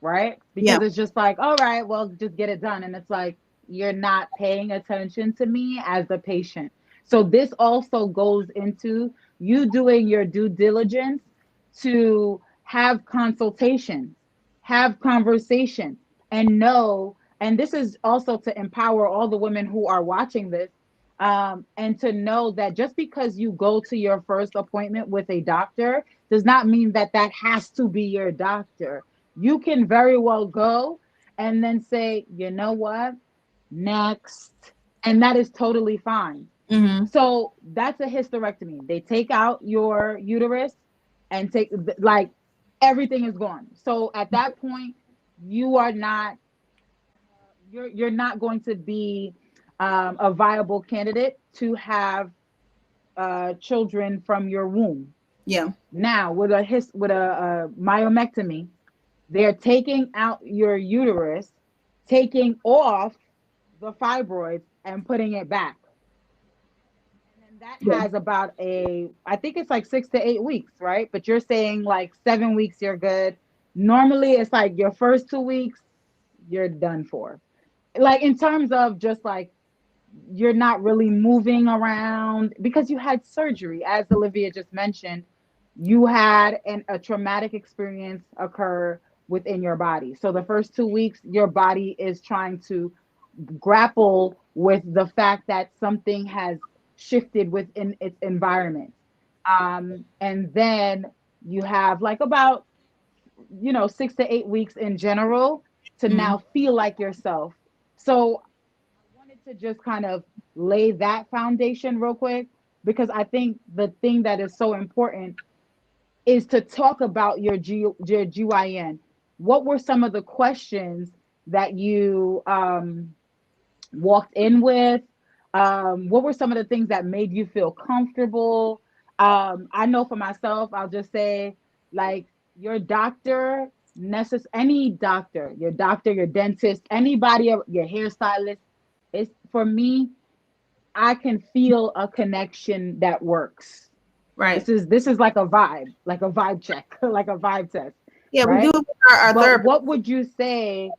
right? Because it's just like, all right, well, just get it done. And it's like, you're not paying attention to me as a patient. So this also goes into you doing your due diligence to have consultations, have conversation, and know. And this is also to empower all the women who are watching this, and to know that just because you go to your first appointment with a doctor does not mean that that has to be your doctor. You can very well go and then say, you know what, next. And that is totally fine. Mm-hmm. So that's a hysterectomy. They take out your uterus and like everything is gone. So at that point, you are not, you're not going to be a viable candidate to have children from your womb. Yeah. Now with a myomectomy, they're taking out your uterus, taking off the fibroids and putting it back. And that Yeah. has about I think it's like 6 to 8 weeks, right? But you're saying like 7 weeks, you're good. Normally, it's like your first 2 weeks, you're done for. Like in terms of just like you're not really moving around because you had surgery, as Olivia just mentioned. You had a traumatic experience occur within your body. So the first 2 weeks, your body is trying to grapple with the fact that something has shifted within its environment. And then you have like about 6 to 8 weeks in general to Mhm. now feel like yourself. So I wanted to just kind of lay that foundation real quick because I think the thing that is so important is to talk about your GYN. What were some of the questions that you walked in with? What were some of the things that made you feel comfortable? I know for myself, I'll just say, like, your doctor, any doctor, your dentist, anybody, your hairstylist, it's for me, I can feel a connection that works. Right. This is like a vibe check, like a vibe test, Yeah, we do right? it with our But therapist. what would you say?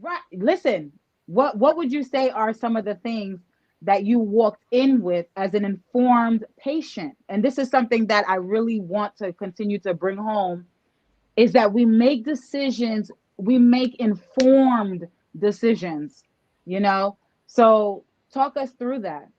Right. Listen, what would you say are some of the things that you walked in with as an informed patient? And this is something that I really want to continue to bring home is that we make decisions, we make informed decisions, you know? So talk us through that.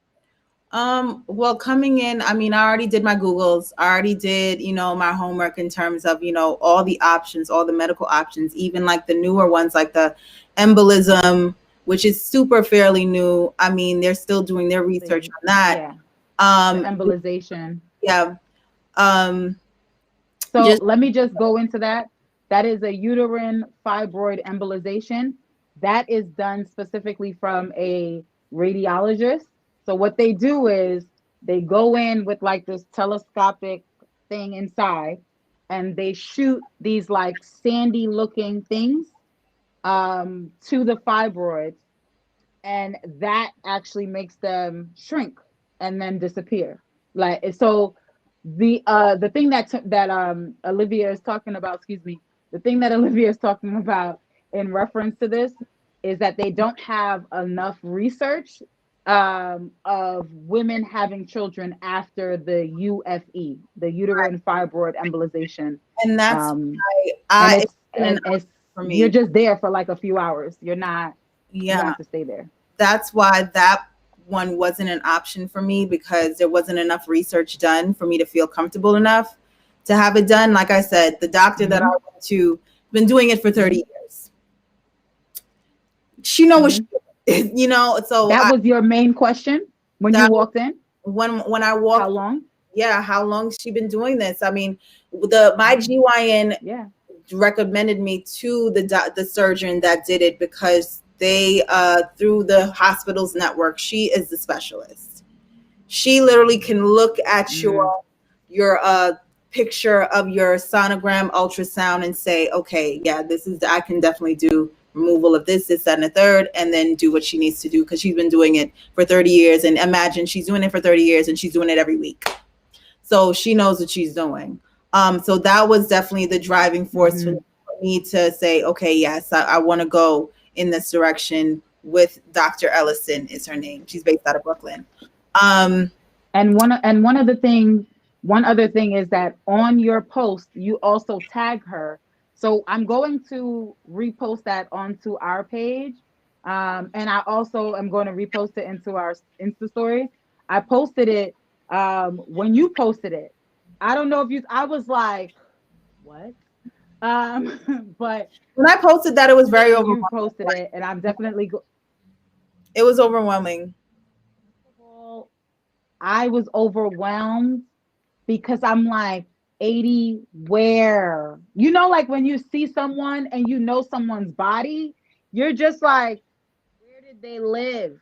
Well, coming in, I mean, I already did my Googles. I already did, my homework in terms of, all the options, all the medical options, even like the newer ones, like the embolism, which is super fairly new. I mean, they're still doing their research on that. Yeah, the Um, embolization. yeah. Um, So just let me just go into that. That is a uterine fibroid embolization. That is done specifically from a radiologist. So what they do is they go in with like this telescopic thing inside and they shoot these like sandy looking things to the fibroids, and that actually makes them shrink and then disappear. Like so, the thing that Olivia is talking about, excuse me, the thing that Olivia is talking about in reference to this is that they don't have enough research of women having children after the UFE, the uterine fibroid embolization, and that's um, why and it's been an it's option for you're me. just there for like a few hours. You don't Yeah, have to stay there. that's why that one wasn't an option for me because there wasn't enough research done for me to feel comfortable enough to have it done. Like I said, the doctor that I Mm-hmm. went to been doing it for 30 Mm-hmm. years. She know what she Mm-hmm. is, so That was your main question when you that walked in? when I How walked, long? yeah, how long she been doing this? I mean, my GYN Yeah. recommended me to the surgeon that did it because they through the hospital's network, she is the specialist. She literally can look at Mm. your picture of your sonogram ultrasound and say, okay, yeah, I can definitely do removal of this, that, and the third, and then do what she needs to do because she's been doing it for 30 years. And imagine she's doing it for 30 years and she's doing it every week. So she knows what she's doing. So that was definitely the driving force for Mm-hmm. me to say, okay, yes, I want to go in this direction with Dr. Ellison is her name. She's based out of Brooklyn. Um, One other thing is that on your post you also tag her. So I'm going to repost that onto our page, and I also am going to repost it into our Insta stories. I posted it when you posted it. I don't know if you. I was like, what? But when I posted that, it was very when overwhelming. you posted it, and I'm definitely. It was overwhelming. First of all, I was overwhelmed because I'm like, 80 where? Like when you see someone and you know someone's body, you're just like, where did they live?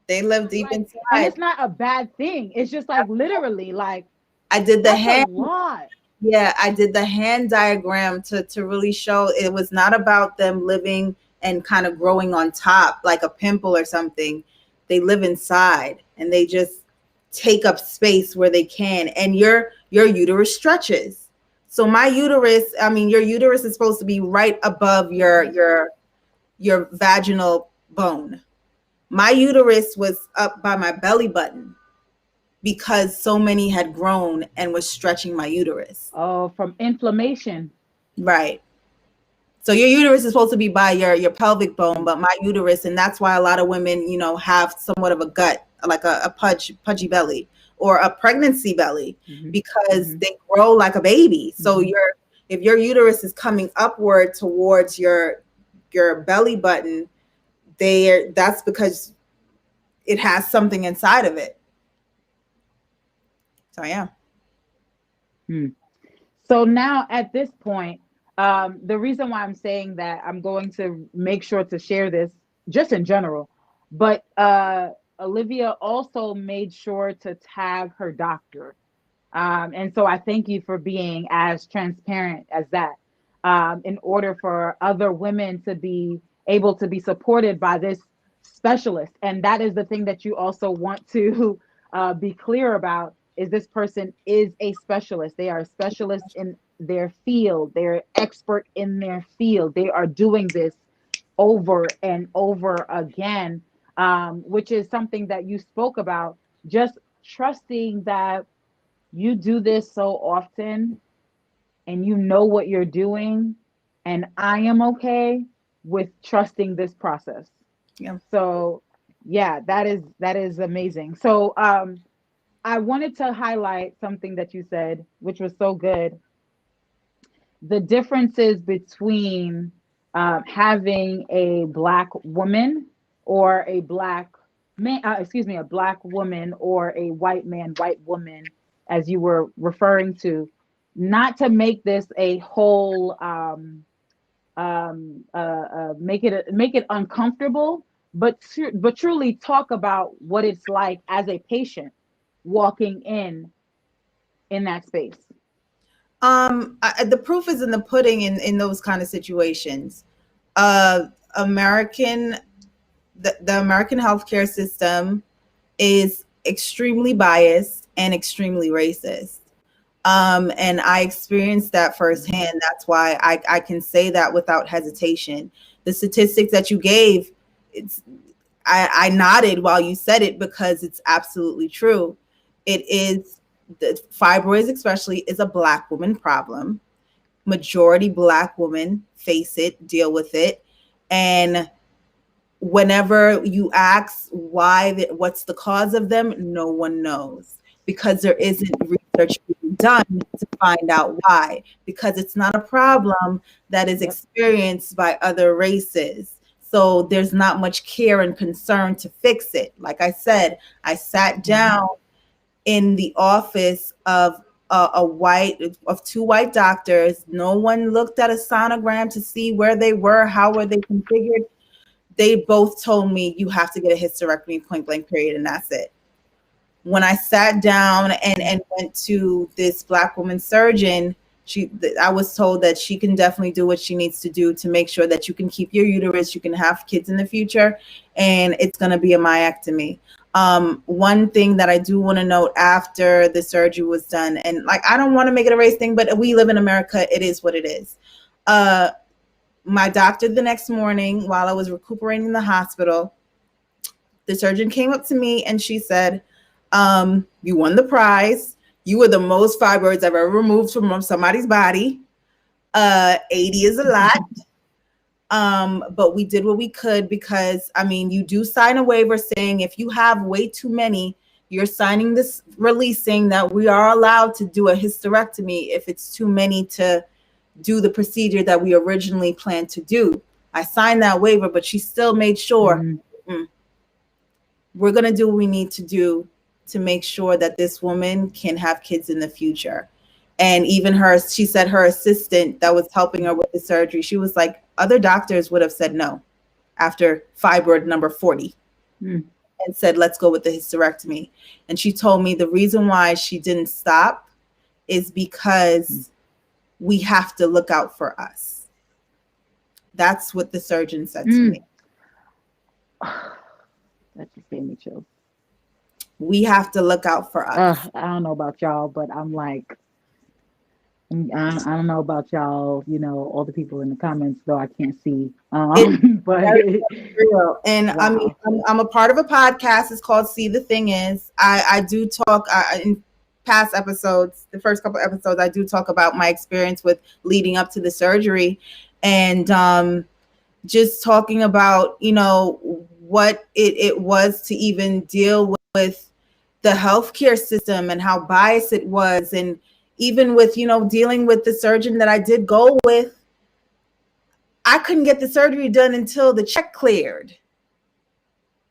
They live deep Like, and inside. it's not a bad thing. It's just like literally, like, I did the that's a hand. lot. Yeah, I did the hand diagram to really show it was not about them living and kind of growing on top like a pimple or something. They live inside. and they just take up space where they can, and your uterus stretches. So my uterus, I mean, your uterus is supposed to be right above your vaginal bone. My uterus was up by my belly button because so many had grown and was stretching my uterus. Oh, from inflammation. Right. So your uterus is supposed to be by your pelvic bone, but my uterus, and that's why a lot of women, you know, have somewhat of a gut, like a pudgy belly or a pregnancy belly, because they grow like a baby. So if your uterus is coming upward towards your belly button, that's because it has something inside of it. So yeah. So now at this point, the reason why I'm saying that, I'm going to make sure to share this just in general, but Olivia also made sure to tag her doctor. And so I thank you for being as transparent as that, in order for other women to be able to be supported by this specialist. And that is the thing that you also want to be clear about, is this person is a specialist. They are a specialist in their field. They're expert in their field. They are doing this over and over again, which is something that you spoke about, just trusting that you do this so often and you know what you're doing, and I am okay with trusting this process. Yeah. So yeah, that is amazing. So I wanted to highlight something that you said, which was so good. The differences between having a black woman or a black man, a black woman or a white man, white woman, as you were referring to, not to make this a whole, make it uncomfortable, but but truly talk about what it's like as a patient walking in that space. The proof is in the pudding in those kind of situations. Uh, American, the American healthcare system is extremely biased and extremely racist. And I experienced that firsthand. That's why I can say that without hesitation. The statistics that you gave, I nodded while you said it because it's absolutely true. It is, the fibroids especially is a black woman problem. Majority black women face it, deal with it. And whenever you ask what's the cause of them, no one knows, because there isn't research being done to find out why, because it's not a problem that is experienced by other races. So there's not much care and concern to fix it. Like I said, I sat down in the office of two white doctors. No one looked at a sonogram to see where they were, how were they configured. They both told me, you have to get a hysterectomy, point blank period, and that's it. When I sat down and went to this black woman surgeon, I was told that she can definitely do what she needs to do to make sure that you can keep your uterus, you can have kids in the future, and it's going to be a myectomy. One thing that I do want to note after the surgery was done, and like, I don't want to make it a race thing, but we live in America. It is what it is. My doctor the next morning, while I was recuperating in the hospital, the surgeon came up to me and she said, you won the prize. You were the most fibroids I've ever removed from somebody's body. 80 is a lot. But we did what we could, because, I mean, you do sign a waiver saying if you have way too many, you're signing this release saying that we are allowed to do a hysterectomy if it's too many to do the procedure that we originally planned to do. I signed that waiver, but she still made sure we're going to do what we need to do to make sure that this woman can have kids in the future. And even she said her assistant that was helping her with the surgery, she was like, other doctors would have said no after fibroid number 40 and said, let's go with the hysterectomy. And she told me the reason why she didn't stop is because we have to look out for us. That's what the surgeon said to me. That just gave me chills. we have to look out for us. I don't know about y'all, but I'm like, I don't know about y'all, all the people in the comments, though I can't see. It's But very real. And I mean, wow. I'm a part of a podcast. It's called See the Thing Is. I do talk in past episodes, the first couple episodes, I do talk about my experience with leading up to the surgery, and just talking about, what it was to even deal with the healthcare system and how biased it was. And even with, dealing with the surgeon that I did go with, I couldn't get the surgery done until the check cleared.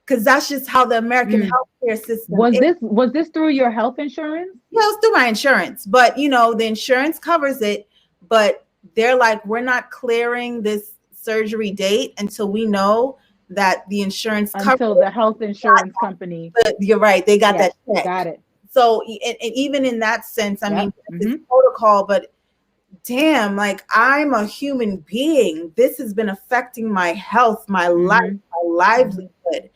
Because that's just how the American healthcare system is. Was this through your health insurance? Yeah, it's through my insurance, but the insurance covers it. But they're like, we're not clearing this surgery date until we know that the insurance Until the health insurance company. But you're right, they got that check. Got it. So, and even in that sense, I mean, Mm-hmm. it's protocol, but damn, like, I'm a human being. This has been affecting my health, my life, my livelihood.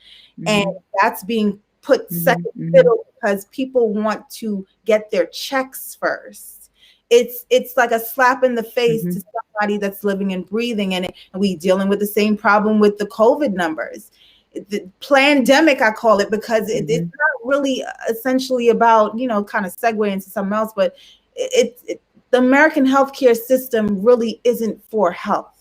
And that's being put second fiddle because people want to get their checks first. It's like a slap in the face to somebody that's living and breathing. And we dealing with the same problem with the COVID numbers. The pandemic, I call it, because it's not really essentially about, kind of segue into something else, but the American healthcare system really isn't for health.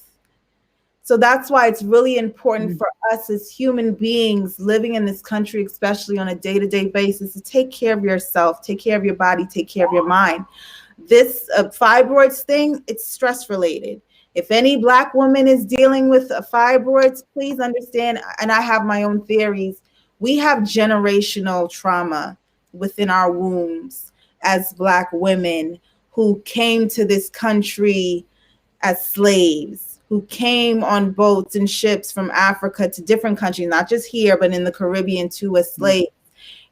So that's why it's really important for us as human beings living in this country, especially on a day-to-day basis, to take care of yourself, take care of your body, take care of your mind. This fibroids thing, it's stress related. If any Black woman is dealing with fibroids, please understand, and I have my own theories, we have generational trauma within our wombs as Black women who came to this country as slaves, who came on boats and ships from Africa to different countries, not just here, but in the Caribbean too, as slaves.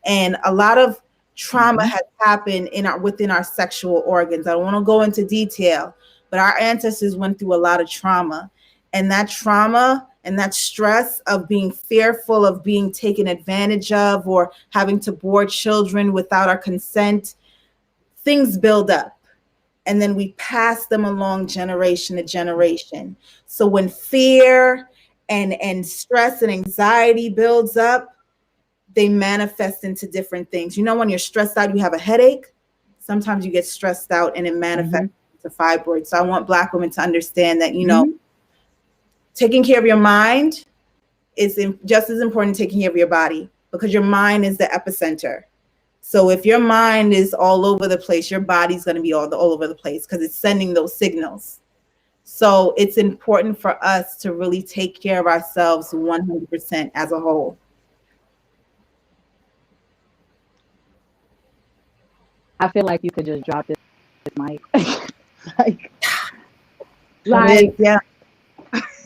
And a lot of trauma has happened within our sexual organs. I don't want to go into detail, but our ancestors went through a lot of trauma. And that trauma and that stress of being fearful of being taken advantage of or having to board children without our consent, things build up. And then we pass them along generation to generation. So when fear and stress and anxiety builds up, they manifest into different things. When you're stressed out, you have a headache. Sometimes you get stressed out and it manifests into fibroids. So I want Black women to understand that, taking care of your mind is just as important as taking care of your body, because your mind is the epicenter. So if your mind is all over the place, your body's going to be all over the place because it's sending those signals. So it's important for us to really take care of ourselves 100% as a whole. I feel like you could just drop this mic. Yeah.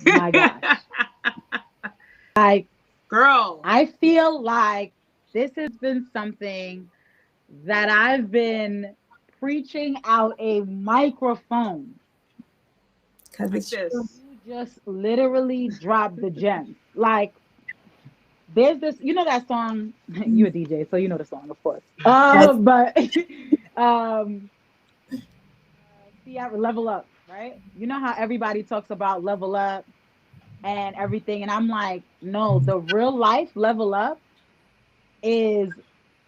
My gosh. Like, girl, I feel like this has been something that I've been preaching out a microphone. Because it's true. You just literally dropped the gem. Like, there's this, that song, you're a DJ, so you know the song, of course. But see, Level Up, right? You know how everybody talks about level up and everything, and I'm like, no, the real life level up is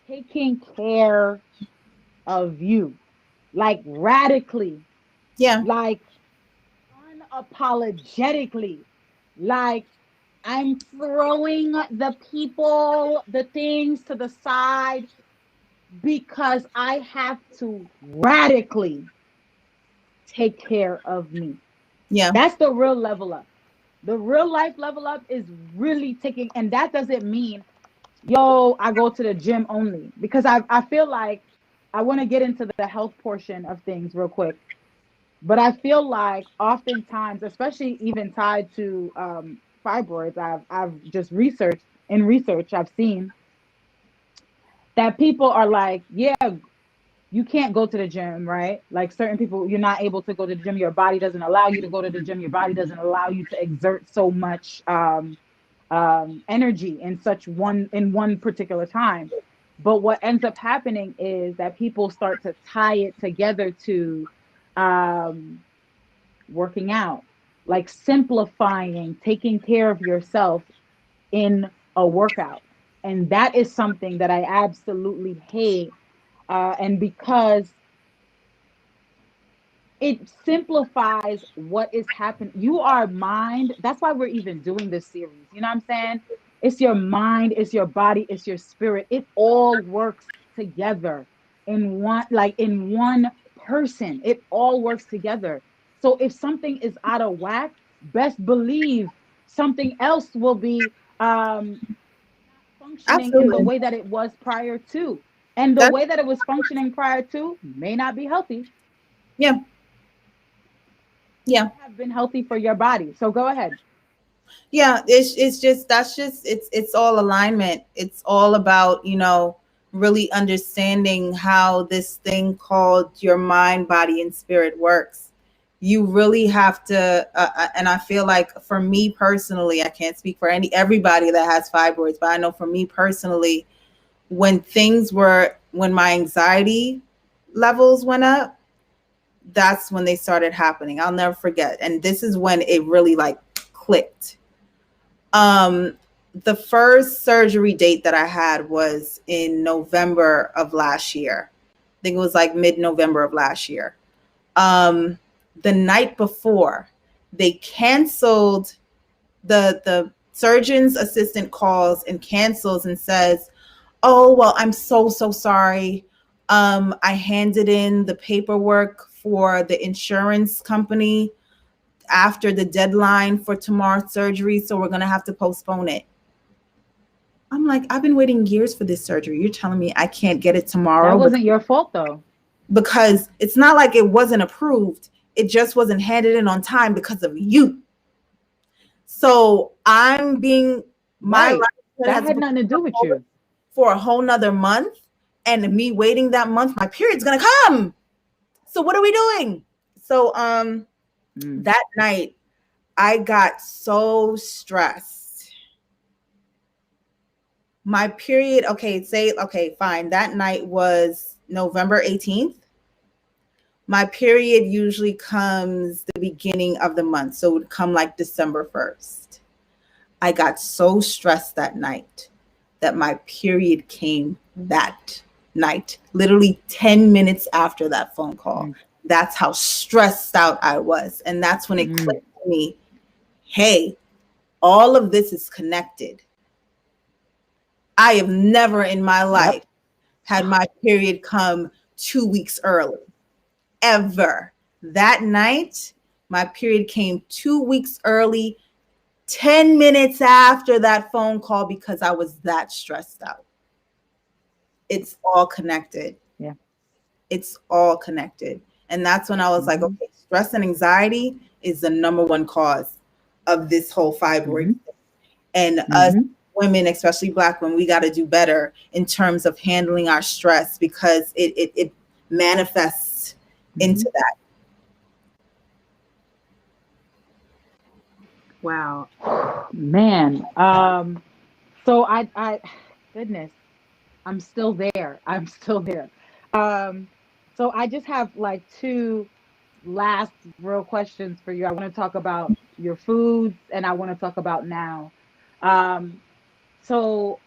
taking care of you, like radically, like unapologetically, like I'm throwing the people, the things to the side because I have to radically take care of me. Yeah. That's the real level up. The real life level up is really taking, and that doesn't mean, I go to the gym only, because I feel like I want to get into the health portion of things real quick. But I feel like oftentimes, especially even tied to fibroids, I've just researched, I've seen that people are like, yeah, you can't go to the gym, right? Like certain people, you're not able to go to the gym. Your body doesn't allow you to go to the gym. Your body doesn't allow you to exert so much energy in one particular time. But what ends up happening is that people start to tie it together to um, working out, like simplifying, taking care of yourself in a workout. And that is something that I absolutely hate. And because it simplifies what is happening. You are mind. That's why we're even doing this series. You know what I'm saying? It's your mind, it's your body, it's your spirit. It all works together in one, like in one person. It all works together. So if something is out of whack, best believe something else will be not functioning in the Absolutely. way that it was prior to. And the That's way that it was functioning prior to may not be healthy, yeah, yeah. have been healthy for your body. So go ahead. Yeah, it's just that's just it's all alignment. It's all about, really understanding how this thing called your mind, body, and spirit works. You really have to, and I feel like for me personally, I can't speak for everybody that has fibroids, but I know for me personally, when my anxiety levels went up, that's when they started happening. I'll never forget. And this is when it really like clicked. Um, the first surgery date that I had was in November of last year. I think it was like mid-November of last year. The night before, they canceled. The surgeon's assistant calls and cancels and says, "Oh, well, I'm so sorry. I handed in the paperwork for the insurance company after the deadline for tomorrow's surgery, so we're going to have to postpone it." I'm like, I've been waiting years for this surgery. You're telling me I can't get it That tomorrow wasn't your fault though. because it's not like it wasn't approved. It just wasn't handed in on time because of you. So my Right. life That has had been nothing to do with you. for a whole nother month, and me waiting that month, my period's going to come. So what are we doing? So that night I got so stressed. My period, okay, fine. That night was November 18th. My period usually comes the beginning of the month, so it would come like December 1st. I got so stressed that night that my period came that night, literally 10 minutes after that phone call. That's how stressed out I was. And that's when it clicked to me, hey, all of this is connected. I have never in my life had my period come 2 weeks early, ever. That night, my period came 2 weeks early, 10 minutes after that phone call because I was that stressed out. It's all connected. Yeah. It's all connected. And that's when I was like, okay, stress and anxiety is the number one cause of this whole fibroid. And us women, especially Black women, we got to do better in terms of handling our stress because it manifests into that. Wow. Man. So I goodness, I'm still there. I'm still there. Um, so I just have like two last real questions for you. I want to talk about your foods and I want to talk about now. Um, so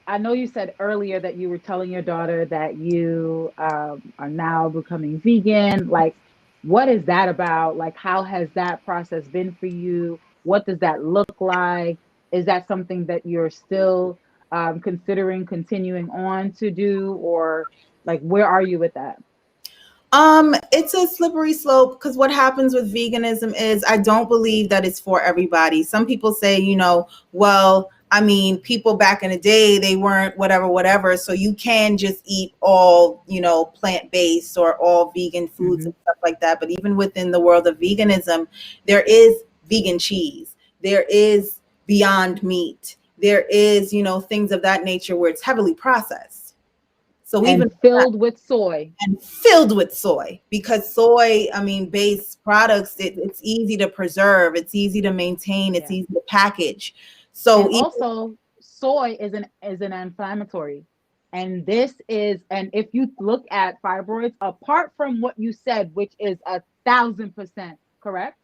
I know you said earlier that you were telling your daughter that you are now becoming vegan. Like, what is that about? Like, how has that process been for you? What does that look like? Is that something that you're still considering continuing on to do, or like, where are you with that? It's a slippery slope because what happens with veganism is I don't believe that it's for everybody. Some people say, well, I mean, people back in the day, they weren't whatever. So you can just eat all, plant-based or all vegan foods and stuff like that. But even within the world of veganism, there is vegan cheese. There is Beyond Meat. There is, things of that nature where it's heavily processed. So even filled with soy. And filled with soy, because soy, based products, it's easy to preserve, it's easy to maintain, it's easy to package. So and also soy is an inflammatory, And if you look at fibroids, apart from what you said, which is 1,000% correct,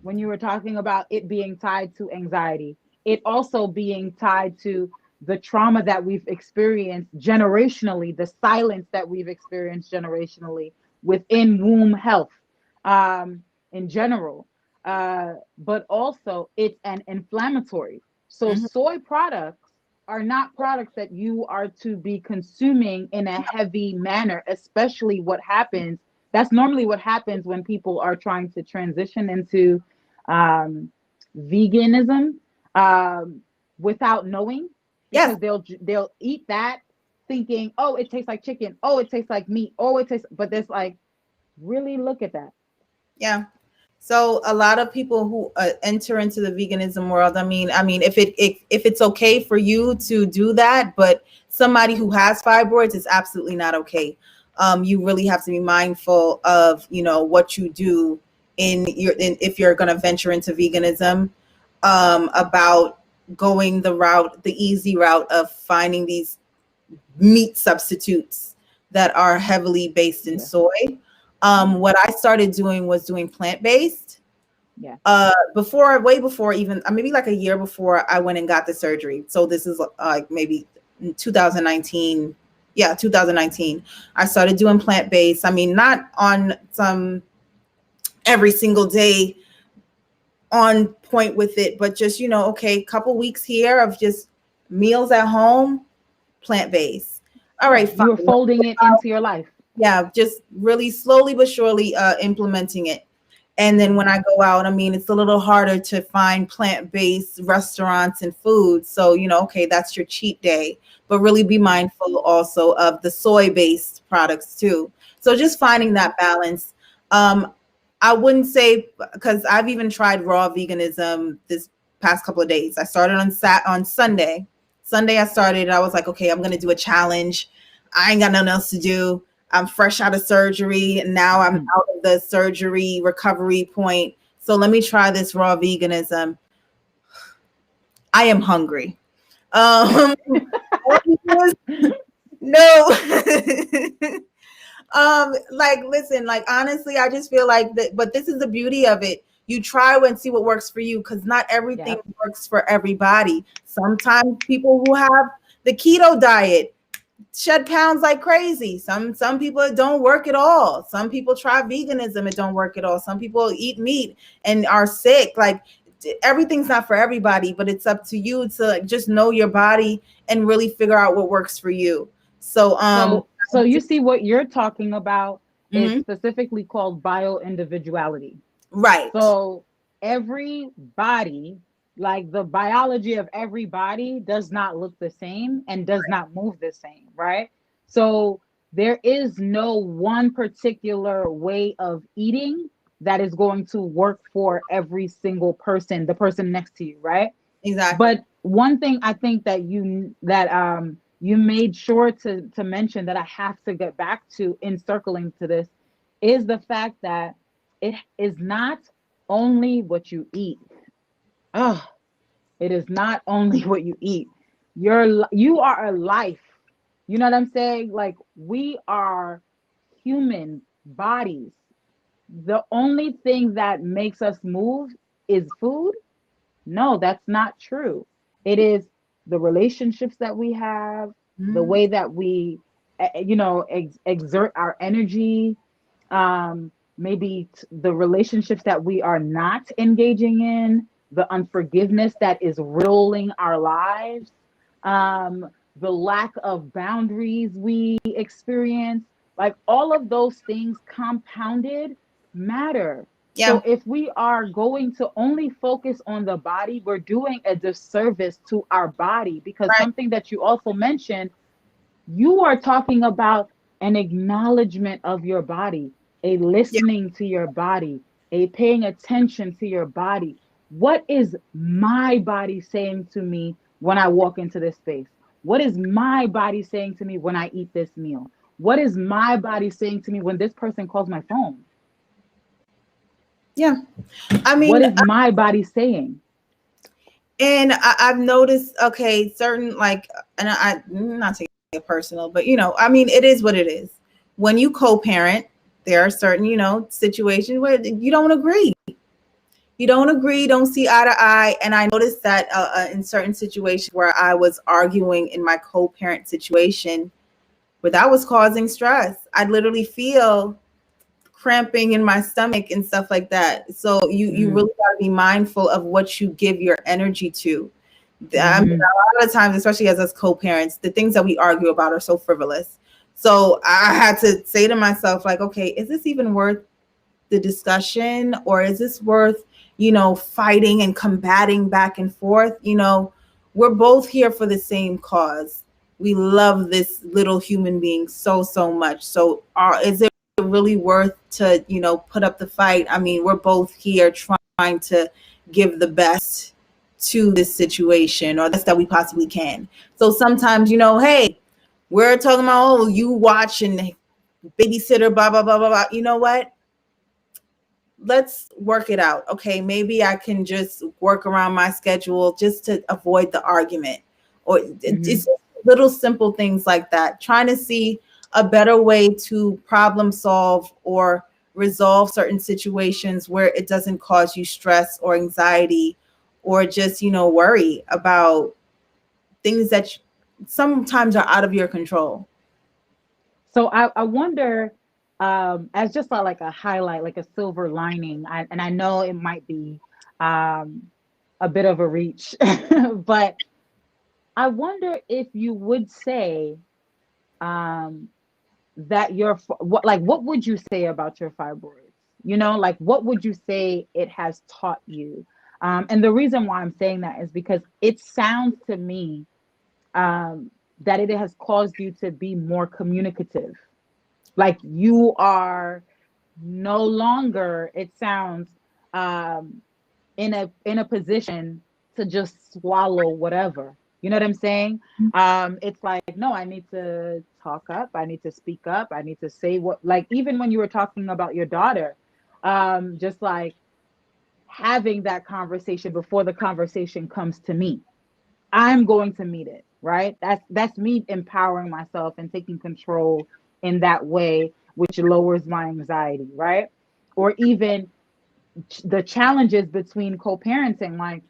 when you were talking about it being tied to anxiety, it also being tied to the trauma that we've experienced generationally, the silence that we've experienced generationally within womb health, in general. But also it's an inflammatory. So Mhm. soy products are not products that you are to be consuming in a heavy manner, especially what happens. That's normally what happens when people are trying to transition into um, veganism, um, without knowing, Yes. because they'll eat that thinking, oh, it tastes like chicken, oh, it tastes like meat, oh, it tastes, but there's like, really look at that. Yeah. So a lot of people who enter into the veganism world, I mean, if it's okay for you to do that, but somebody who has fibroids, it's absolutely not okay. You really have to be mindful of, what you do if you're going to venture into veganism, about going the easy route of finding these meat substitutes that are heavily based in Yeah. soy. Yeah. What I started doing was doing plant-based. Yeah. Way before even maybe like a year before I went and got the surgery. So this is like maybe in 2019. Yeah, 2019. I started doing plant-based. I mean, not on some every single day on point with it, but just, okay, couple weeks here of just meals at home, plant-based. All Yeah. right, fine. You were folding it into your life. Yeah, just really slowly but surely implementing it. And then when I go out, I mean, it's a little harder to find plant-based restaurants and food. So, okay, that's your cheat day, but really be mindful also of the soy-based products too. So just finding that balance. I wouldn't say, because I've even tried raw veganism this past couple of days. I started on Sunday. Sunday I started. I was like, okay, I'm gonna do a challenge. I ain't got nothing else to do. I'm fresh out of surgery, and now I'm out of the surgery recovery point. So let me try this raw veganism. I am hungry. Um, no. Like, listen, like, honestly, I just feel like that, but this is the beauty of it. You try and see what works for you, because not everything Yep. works for everybody. Sometimes people who have the keto diet shed pounds like crazy. Some people it don't work at all. Some people try veganism, it don't work at all. Some people eat meat and are sick. Like, everything's not for everybody, but it's up to you to, like, just know your body and really figure out what works for you. So So you see, what you're talking about is mhm, specifically called bio individuality. right, So every body, like the biology of every body, does not look the same and does not move the same, right? So there is no one particular way of eating that is going to work for every single person, the person next to you, right? exactly. But one thing I think you made sure to mention, that I have to get back to in circling to this, is the fact that it is not only what you eat. Oh, it is not only what you eat. You are a life. You know what I'm saying? Like, we are human bodies. The only thing that makes us move is food. No, that's not true. It is the relationships that we have, the Mhm. way that we, exert our energy, maybe the relationships that we are not engaging in, the unforgiveness that is ruling our lives, the lack of boundaries we experience, like all of those things compounded matter. Yeah, So if we are going to only focus on the body, we're doing a disservice to our body, because right. something that you also mentioned, you are talking about an acknowledgement of your body, a Yeah, listening to your body, a paying attention to your body. What is my body saying to me when I walk into this space? What is my body saying to me when I eat this meal? What is my body saying to me when this person calls my phone? yeah. I What mean, is my body saying? and I've noticed, okay, certain, like, and I not taking it personal, but I mean, it is what it is. When you co-parent, there are certain, situations where you don't agree. You don't agree, don't see eye to eye. And I noticed that in certain situations where I was arguing in my co-parent situation, where that was causing stress. I'd literally feel cramping in my stomach and stuff like that. So you really got to be mindful of what you give your energy to. I mean, a lot of times, especially as us co-parents, the things that we argue about are so frivolous. So I had to say to myself, like, okay, is this even worth the discussion, or is this worth, fighting and combating back and forth? We're both here for the same cause. We love this little human being so, so much. So is it really worth to, put up the fight? I mean, we're both here trying to give the best to this situation, or the best that we possibly can. So sometimes, hey, we're talking about, oh, you watch and babysitter, blah, blah, blah, blah, blah. You know what? Let's work it out. Okay, maybe I can just work around my schedule just to avoid the argument. Or it's just little simple things like that. Trying to see a better way to problem solve or resolve certain situations where it doesn't cause you stress or anxiety, or just, worry about things that sometimes are out of your control. So I wonder, as just like a highlight, like a silver lining, and I know it might be a bit of a reach, but I wonder if you would say that what would you say about your fibroids? Like what would you say it has taught you? And the reason why I'm saying that is because it sounds to me that it has caused you to be more communicative. Like you are no longer, it sounds, in a position to just swallow whatever. You know what I'm saying? It's like, no, I need to talk up, I need to speak up, I need to say what, like even when you were talking about your daughter, just like having that conversation before the conversation comes to me. I'm going to meet it, right? That's me empowering myself and taking control in that way, which lowers my anxiety, right? Or even the challenges between co-parenting, like,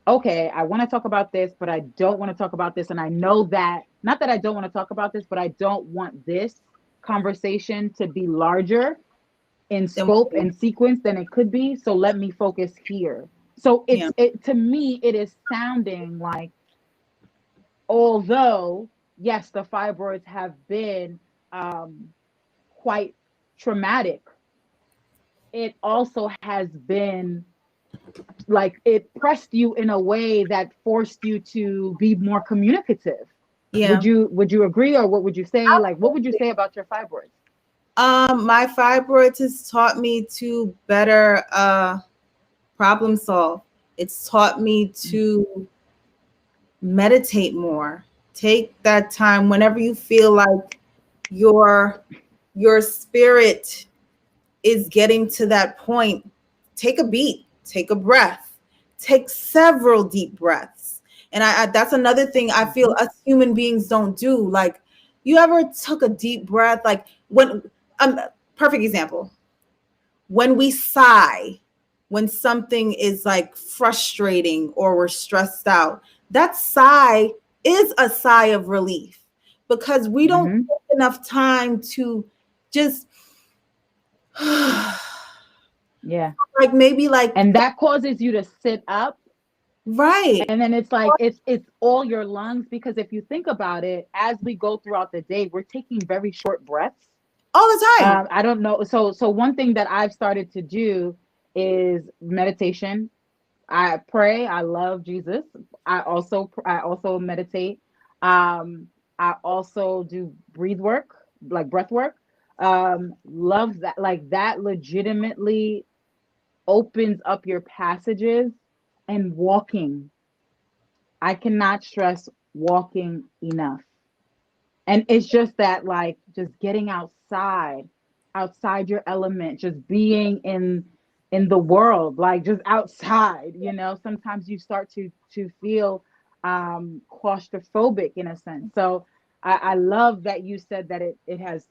okay, I want to talk about this, but I don't want to talk about this. And I know that, not that I don't want to talk about this, but I don't want this conversation to be larger in scope and sequence than it could be. So let me focus here. So to me, it is sounding like, although, yes, the fibroids have been quite traumatic, it also has been like it pressed you in a way that forced you to be more communicative. Yeah. Would you agree, or what would you say? Like, what would you say about your fibroids? My fibroids has taught me to better problem solve. It's taught me to meditate more. Take that time whenever you feel like your spirit is getting to that point. Take a beat, take a breath, take several deep breaths. And I that's another thing I feel us human beings don't do. Like, you ever took a deep breath? Like when perfect example. When we sigh, when something is like frustrating or we're stressed out, that sigh is a sigh of relief, because we don't take enough time to just yeah, like maybe like, and that causes you to sit up, right, and then it's like it's all your lungs, because if you think about it, as we go throughout the day, we're taking very short breaths all the time. I don't know. So one thing that I've started to do is meditation. I pray. I love Jesus. I also meditate. I also do breathe work, like breath work. Love that. Like that legitimately opens up your passages, and walking. I cannot stress walking enough. And it's just that, like, just getting outside your element, just being in the world, like just outside. Sometimes you start to feel claustrophobic in a sense. So I love that you said that it has,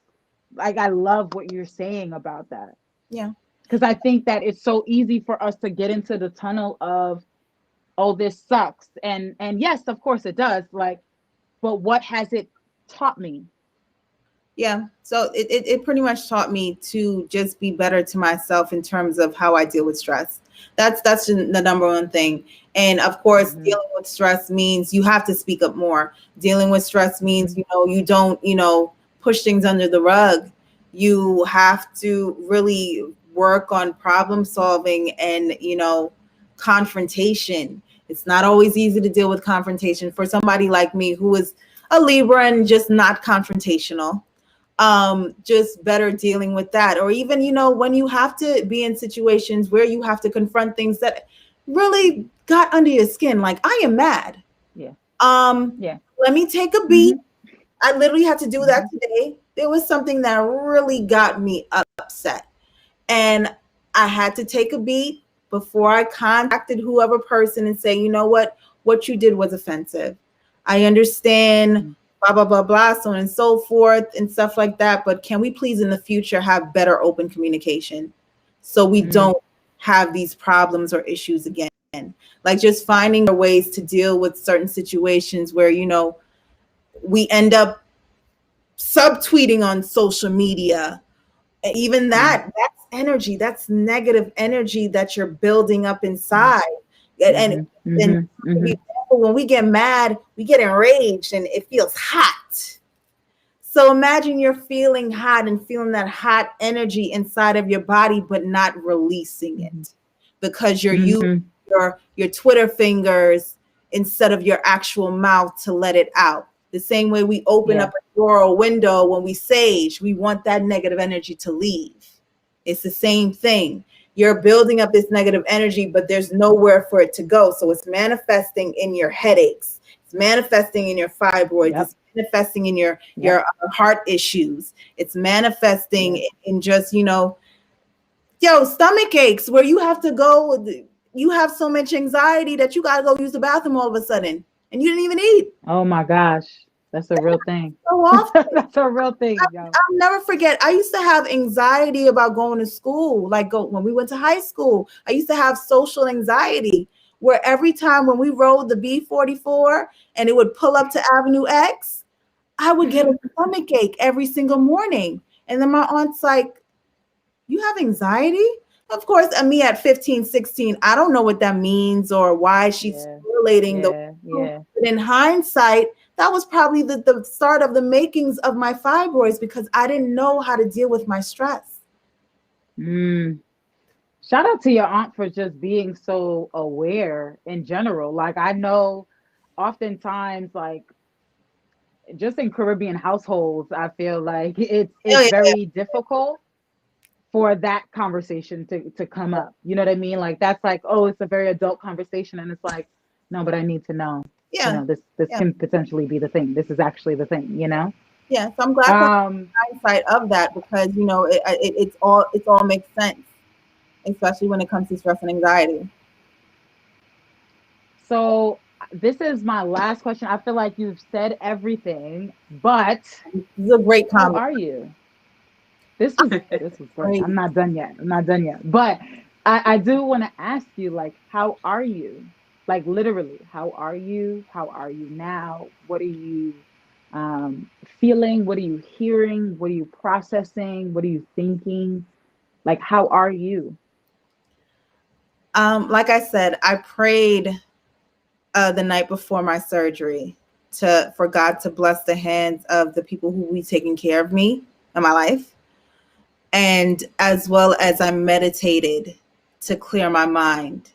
like, I love what you're saying about that, Yeah. because I think that it's so easy for us to get into the tunnel of, oh, this sucks, and yes, of course it does, like, but what has it taught me? Yeah. So it pretty much taught me to just be better to myself in terms of how I deal with stress. That's the number one thing. And of course, Mm-hmm. dealing with stress means you have to speak up more. Dealing with stress means, Mm-hmm. you don't, push things under the rug. You have to really work on problem solving and, confrontation. It's not always easy to deal with confrontation for somebody like me who is a Libra and just not confrontational. Just better dealing with that. Or even, when you have to be in situations where you have to confront things that really got under your skin, like I am mad. Yeah. um Yeah. Let me take a beat. Mm-hmm. I literally had to do that Mm-hmm. today. There was something that really got me upset, and I had to take a beat before I contacted whoever person and say, what you did was offensive. I understand, blah, blah, blah, blah, so on and so forth and stuff like that. But can we please in the future have better open communication so we Mm-hmm. don't have these problems or issues again? Like just finding ways to deal with certain situations where, we end up subtweeting on social media. Even that's energy, that's negative energy that you're building up inside. and Mm-hmm. and Mm-hmm. to be Mm-hmm. careful, when we get mad, we get enraged and it feels hot. So imagine you're feeling hot and feeling that hot energy inside of your body but not releasing it because you're using Mm-hmm. your Twitter fingers instead of your actual mouth to let it out. The same way we open Yeah. up a door or window when we sage, we want that negative energy to leave. It's the same thing. You're building up this negative energy, but there's nowhere for it to go. So it's manifesting in your headaches. It's manifesting in your fibroids. Yep. It's manifesting in your Yep. heart issues. It's manifesting Yep. in just, stomach aches where you have to go. You have so much anxiety that you got to go use the bathroom all of a sudden and you didn't even eat. Oh my gosh, that's a real thing. So often. That's a real thing, yo. I'll never forget. I used to have anxiety about going to school. Like when we went to high school, I used to have social anxiety where every time when we rode the B-44 and it would pull up to Avenue X, I would get a stomach ache every single morning. And then my aunt's like, you have anxiety? Of course, me at 15, 16, I don't know what that means or why she's Yeah. relating the. Yeah. Yeah. But in hindsight, that was probably the start of the makings of my fibroids because I didn't know how to deal with my stress. Mm. Shout out to your aunt for just being so aware in general. Like, I know oftentimes, like, just in Caribbean households, I feel like Oh, it's yeah. very difficult for that conversation to come up. You know what I mean? Like, that's like, oh, it's a very adult conversation, and it's like, no, but I need to know. You Yeah. know, this Yeah. can potentially be the thing. This is actually the thing. You know. Yeah. So I'm glad for Um. the hindsight of that because it's all makes sense, especially when it comes to stress and anxiety. So this is my last question. I feel like you've said everything, but This is a great how comment. are you? This is great. Great. I'm not done yet. I'm not done yet. But I do want to ask you, like, how are you? Like, literally, how are you? How are you now? What are you feeling? What are you hearing? What are you processing? What are you thinking? Like, how are you? Like I said, I prayed the night before my surgery for God to bless the hands of the people who will be taking care of me in my life. And as well as I meditated to clear my mind.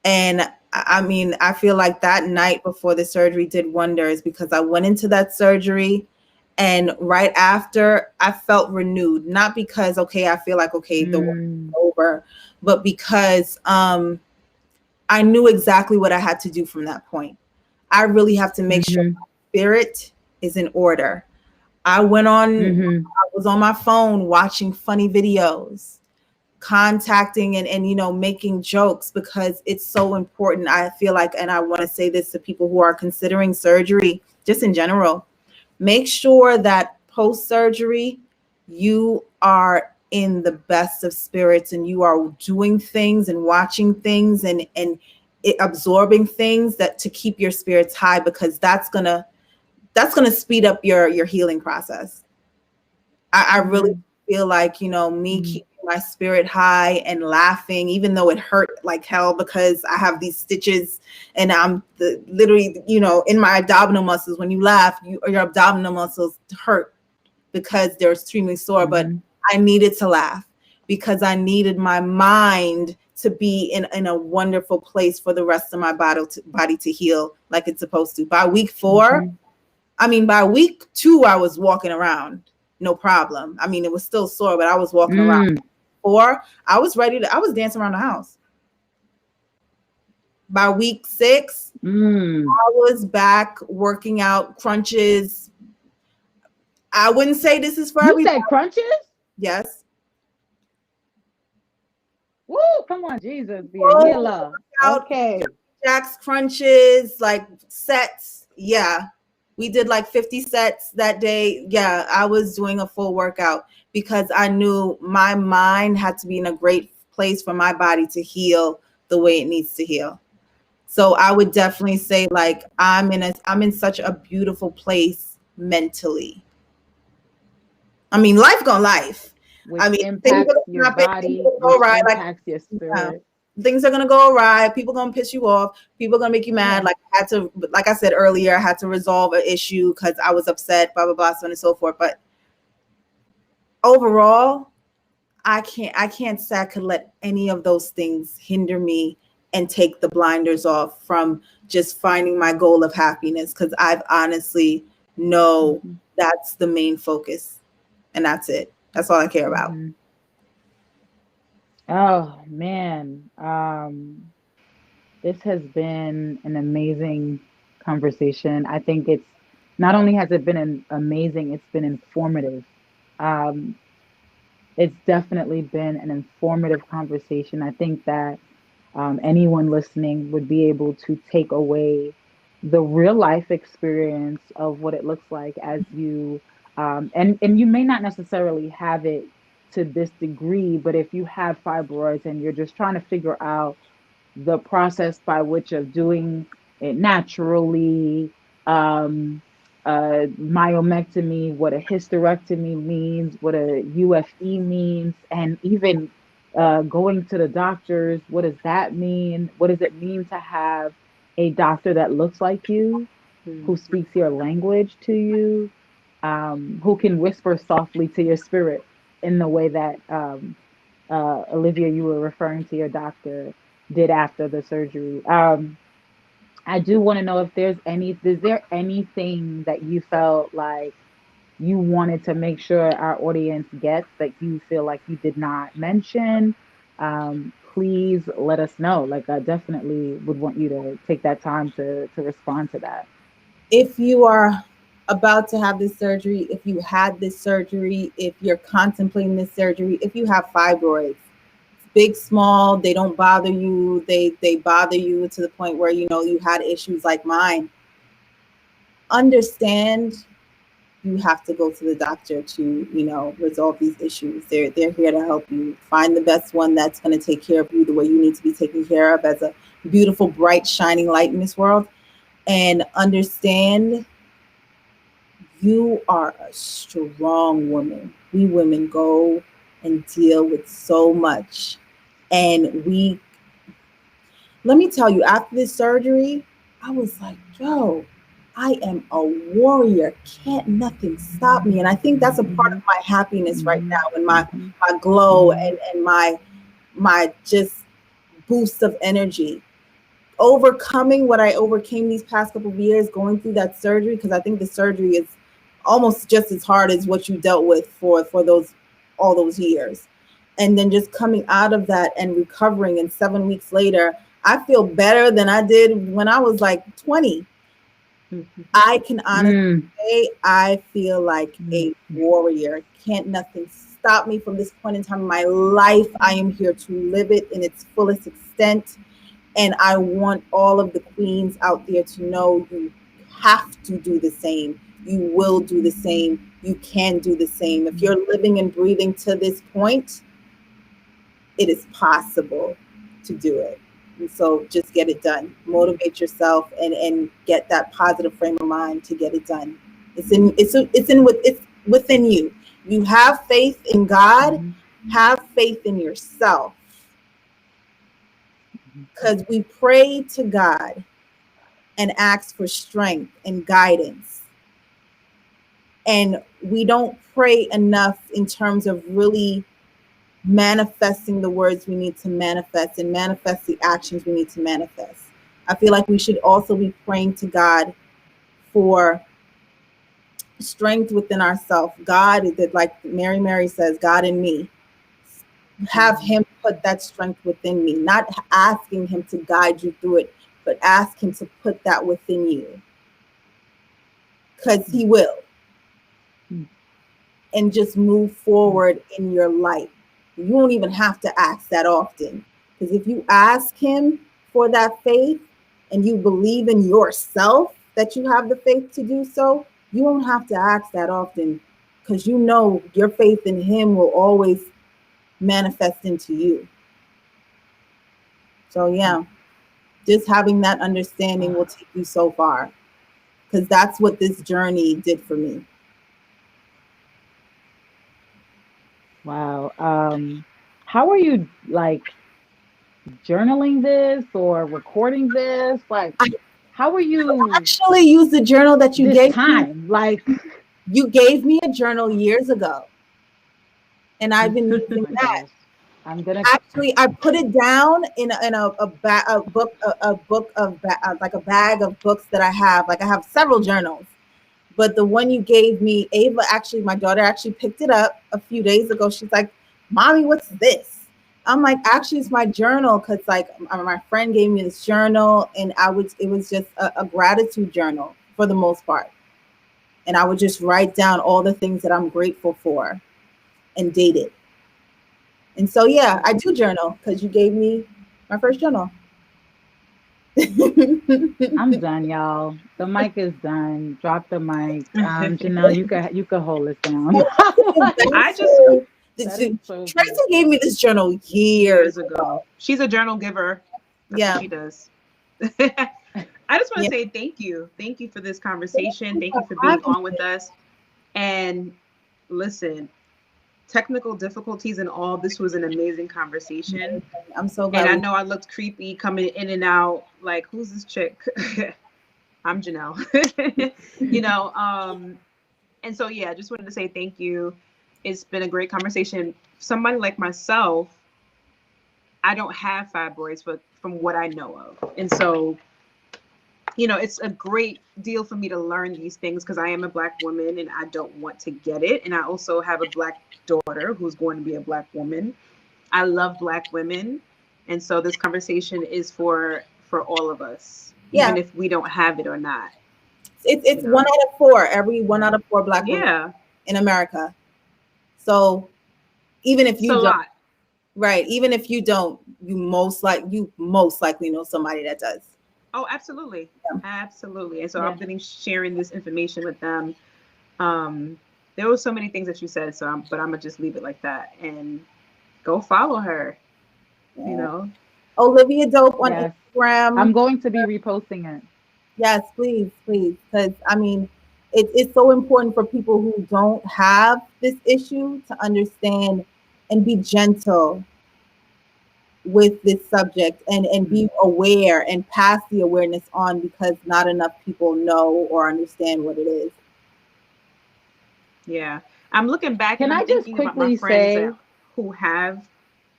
And I mean, I feel like that night before the surgery did wonders because I went into that surgery and right after I felt renewed, not because, okay, I feel like, okay, the work is Mm, over, but because I knew exactly what I had to do from that point. I really have to make sure mm-hmm, my spirit is in order. I was on my phone watching funny videos, contacting and making jokes, because it's so important. I feel like, and I want to say this to people who are considering surgery, just in general, make sure that post surgery you are in the best of spirits, and you are doing things and watching things and absorbing things that to keep your spirits high, because that's gonna speed up your healing process. I really feel like, me keeping my spirit high and laughing, even though it hurt like hell, because I have these stitches and I'm literally, in my abdominal muscles. When you laugh, your abdominal muscles hurt because they're extremely sore. But I needed to laugh because I needed my mind to be in a wonderful place for the rest of my body to heal like it's supposed to. By week 4, by week 2, I was walking around, no problem. It was still sore, but I was walking around. 4, I was dancing around the house. By week 6, I was back working out, crunches. I wouldn't say this is for everybody. You said crunches? Yes. Woo, come on, Jesus, be a healer. Okay. Jacks, crunches, like sets. Yeah. We did like 50 sets that day. Yeah, I was doing a full workout because I knew my mind had to be in a great place for my body to heal the way it needs to heal. So I would definitely say, like, I'm in such a beautiful place mentally. Life gonna life. Which impacts your body, which impacts your spirit. Things are gonna go awry. People gonna piss you off. People gonna make you mad. Yeah. Like I said earlier, I had to resolve an issue because I was upset. Blah blah blah, so on and so forth. But overall, I can't say I could let any of those things hinder me and take the blinders off from just finding my goal of happiness. Because I've honestly know that's the main focus, and that's it. That's all I care about. Oh man, this has been an amazing conversation. I think it's not only has it been amazing, it's been informative. It's definitely been an informative conversation. I think that anyone listening would be able to take away the real life experience of what it looks like as you and you may not necessarily have it to this degree, but if you have fibroids and you're just trying to figure out the process by which of doing it naturally, myomectomy, what a hysterectomy means, what a UFE means, and even going to the doctors, what does that mean? What does it mean to have a doctor that looks like you, who speaks your language to you, who can whisper softly to your spirit in the way that Olivia, you were referring to your doctor did after the surgery. I do want to know if is there anything that you felt like you wanted to make sure our audience gets that you feel like you did not mention? Please let us know. Like, I definitely would want you to take that time to respond to that. If you are about to have this surgery, if you had this surgery, if you're contemplating this surgery, if you have fibroids, big, small, they don't bother you, they bother you to the point where you had issues like mine, understand you have to go to the doctor to resolve these issues. They're here to help you find the best one that's going to take care of you the way you need to be taken care of as a beautiful, bright, shining light in this world. And understand you are a strong woman. We women go and deal with so much. And let me tell you, after this surgery, I was like, yo, I am a warrior. Can't nothing stop me. And I think that's a part of my happiness right now, and my glow and my just boost of energy. Overcoming what I overcame these past couple of years, going through that surgery, because I think the surgery is almost just as hard as what you dealt with for all those years. And then just coming out of that and recovering, and 7 weeks later, I feel better than I did when I was like 20. I can honestly say I feel like a warrior. Can't nothing stop me from this point in time in my life. I am here to live it in its fullest extent. And I want all of the queens out there to know you have to do the same. You will do the same. You can do the same. If you're living and breathing to this point, it is possible to do it. And so just get it done. Motivate yourself and get that positive frame of mind to get it done. It's within you. You have faith in God, have faith in yourself. Because we pray to God and ask for strength and guidance. And we don't pray enough in terms of really manifesting the words we need to manifest and manifest the actions we need to manifest. I feel like we should also be praying to God for strength within ourselves. God, that like Mary says, God in me. Have him put that strength within me, not asking him to guide you through it, but ask him to put that within you. Because he will. And just move forward in your life. You don't even have to ask that often. Because if you ask him for that faith and you believe in yourself that you have the faith to do so, you don't have to ask that often, because you know your faith in him will always manifest into you. So yeah, just having that understanding will take you so far, because that's what this journey did for me. Wow. How are you like journaling this or recording this? Like, how are you Actually use the journal that you this gave me. time? Like, You gave me a journal years ago, and I've been oh using my that. gosh, I'm gonna. Actually, I put it down in a book of like a bag of books that I have. Like I have several journals, but the one you gave me, Ava, actually, my daughter actually picked it up a few days ago. She's like, "Mommy, what's this?" I'm like, "Actually, it's my journal, because like my friend gave me this journal, and it was just a gratitude journal for the most part, and I would just write down all the things that I'm grateful for and date it." And so, yeah, I do journal because you gave me my first journal. I'm done, y'all. The mic is done. Drop the mic. Janelle, you could hold us down. I just That is so Tracy beautiful. gave me this journal years years ago. She's a journal giver. That's Yeah, what she does. I just want yeah. to say thank you. Thank you for this conversation. Thank you for being on with us. And listen, technical difficulties and all, this was an amazing conversation. I'm so And I glad. know I looked creepy coming in and out, like, who's this chick? I'm Janelle. And so yeah, just wanted to say thank you. It's been a great conversation. Somebody like myself, I don't have fibroids, but from what I know of. And so, it's a great deal for me to learn these things, because I am a Black woman and I don't want to get it. And I also have a Black daughter who's going to be a Black woman. I love Black women. And so this conversation is for all of us, Yeah, even if we don't have it or not. it's 1 out of 4. Every 1 out of 4 Black women Yeah. in America. So even if It's you a don't, lot. right? Even if you don't, you most likely know somebody that does. Oh, absolutely. Yeah. Absolutely. And so Yeah. I'm going to be sharing this information with them. There were so many things that you said, but I'm gonna just leave it like that and go follow her. Yeah. Olivia Dope on Yes. I'm Instagram. going to be reposting it. Yes, please, because I mean, it's so important for people who don't have this issue to understand and be gentle with this subject, and be aware and pass the awareness on, because not enough people know or understand what it is. Yeah. I'm looking back and Can I'm I just thinking about my quickly friends say, who have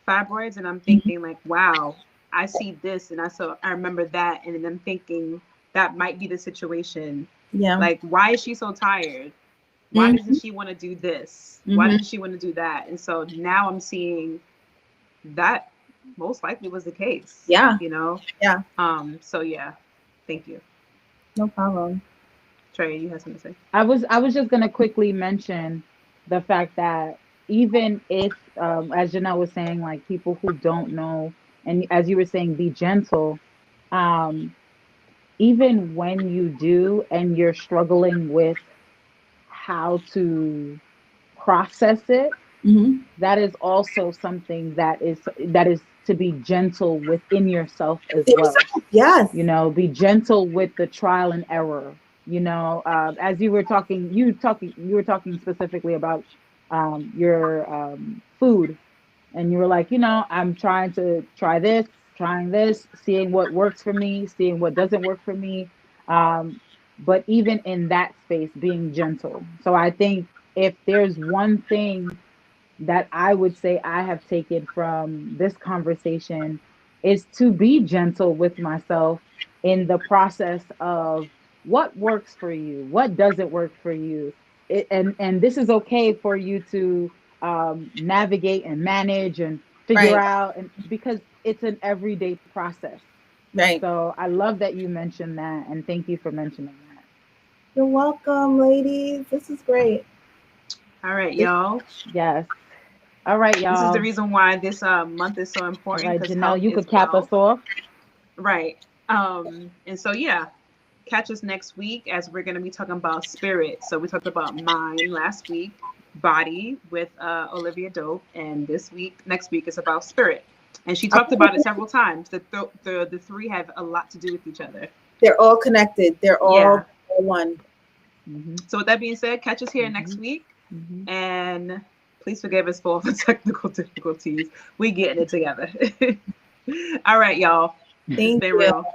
fibroids, and I'm thinking like, wow, I see this and I remember that, and then I'm thinking that might be the situation. Yeah. Like, why is she so tired? Why doesn't Mm-hmm. she want to do this? Why Mm-hmm. doesn't she want to do that? And so now I'm seeing that most likely was the case. Yeah. Yeah. So yeah, thank you. No problem. Trey, you had something to say? I was just gonna quickly mention the fact that even if, as Janelle was saying, like people who don't know, and as you were saying, be gentle. Um, Even when you do, and you're struggling with how to process it, Mm-hmm. that is also something that is to be gentle within yourself as With well. yourself. Yes. You know, be gentle with the trial and error. You know, as you were talking, you were talking specifically about your food, and you were like, you know, I'm trying to trying this, seeing what works for me, seeing what doesn't work for me. um, but even in that space, being gentle. So I think if there's one thing that I would say I have taken from this conversation is to be gentle with myself in the process of what works for you, what doesn't work for you. And this is okay for you to navigate and manage and figure Right. out, and because it's an everyday process. Right. So I love that you mentioned that, and thank you for mentioning that. You're welcome, ladies. This is great. All right, y'all. Yes. All right, This is the y'all. reason why this month is so All important, right, because Janelle, health you is could cap us wealth. off. Right. And so yeah, catch us next week as we're gonna be talking about spirit. So we talked about mind last week, body with Olivia Dope, and next week is about spirit. And she talked about it several times. The three have a lot to do with each other. They're all connected. They're Yeah. all one. Mm-hmm. So with that being said, catch us here Mm-hmm. next week, Mm-hmm. and please forgive us for all the technical difficulties. We getting it together. All right, y'all. It's Thank been you. real.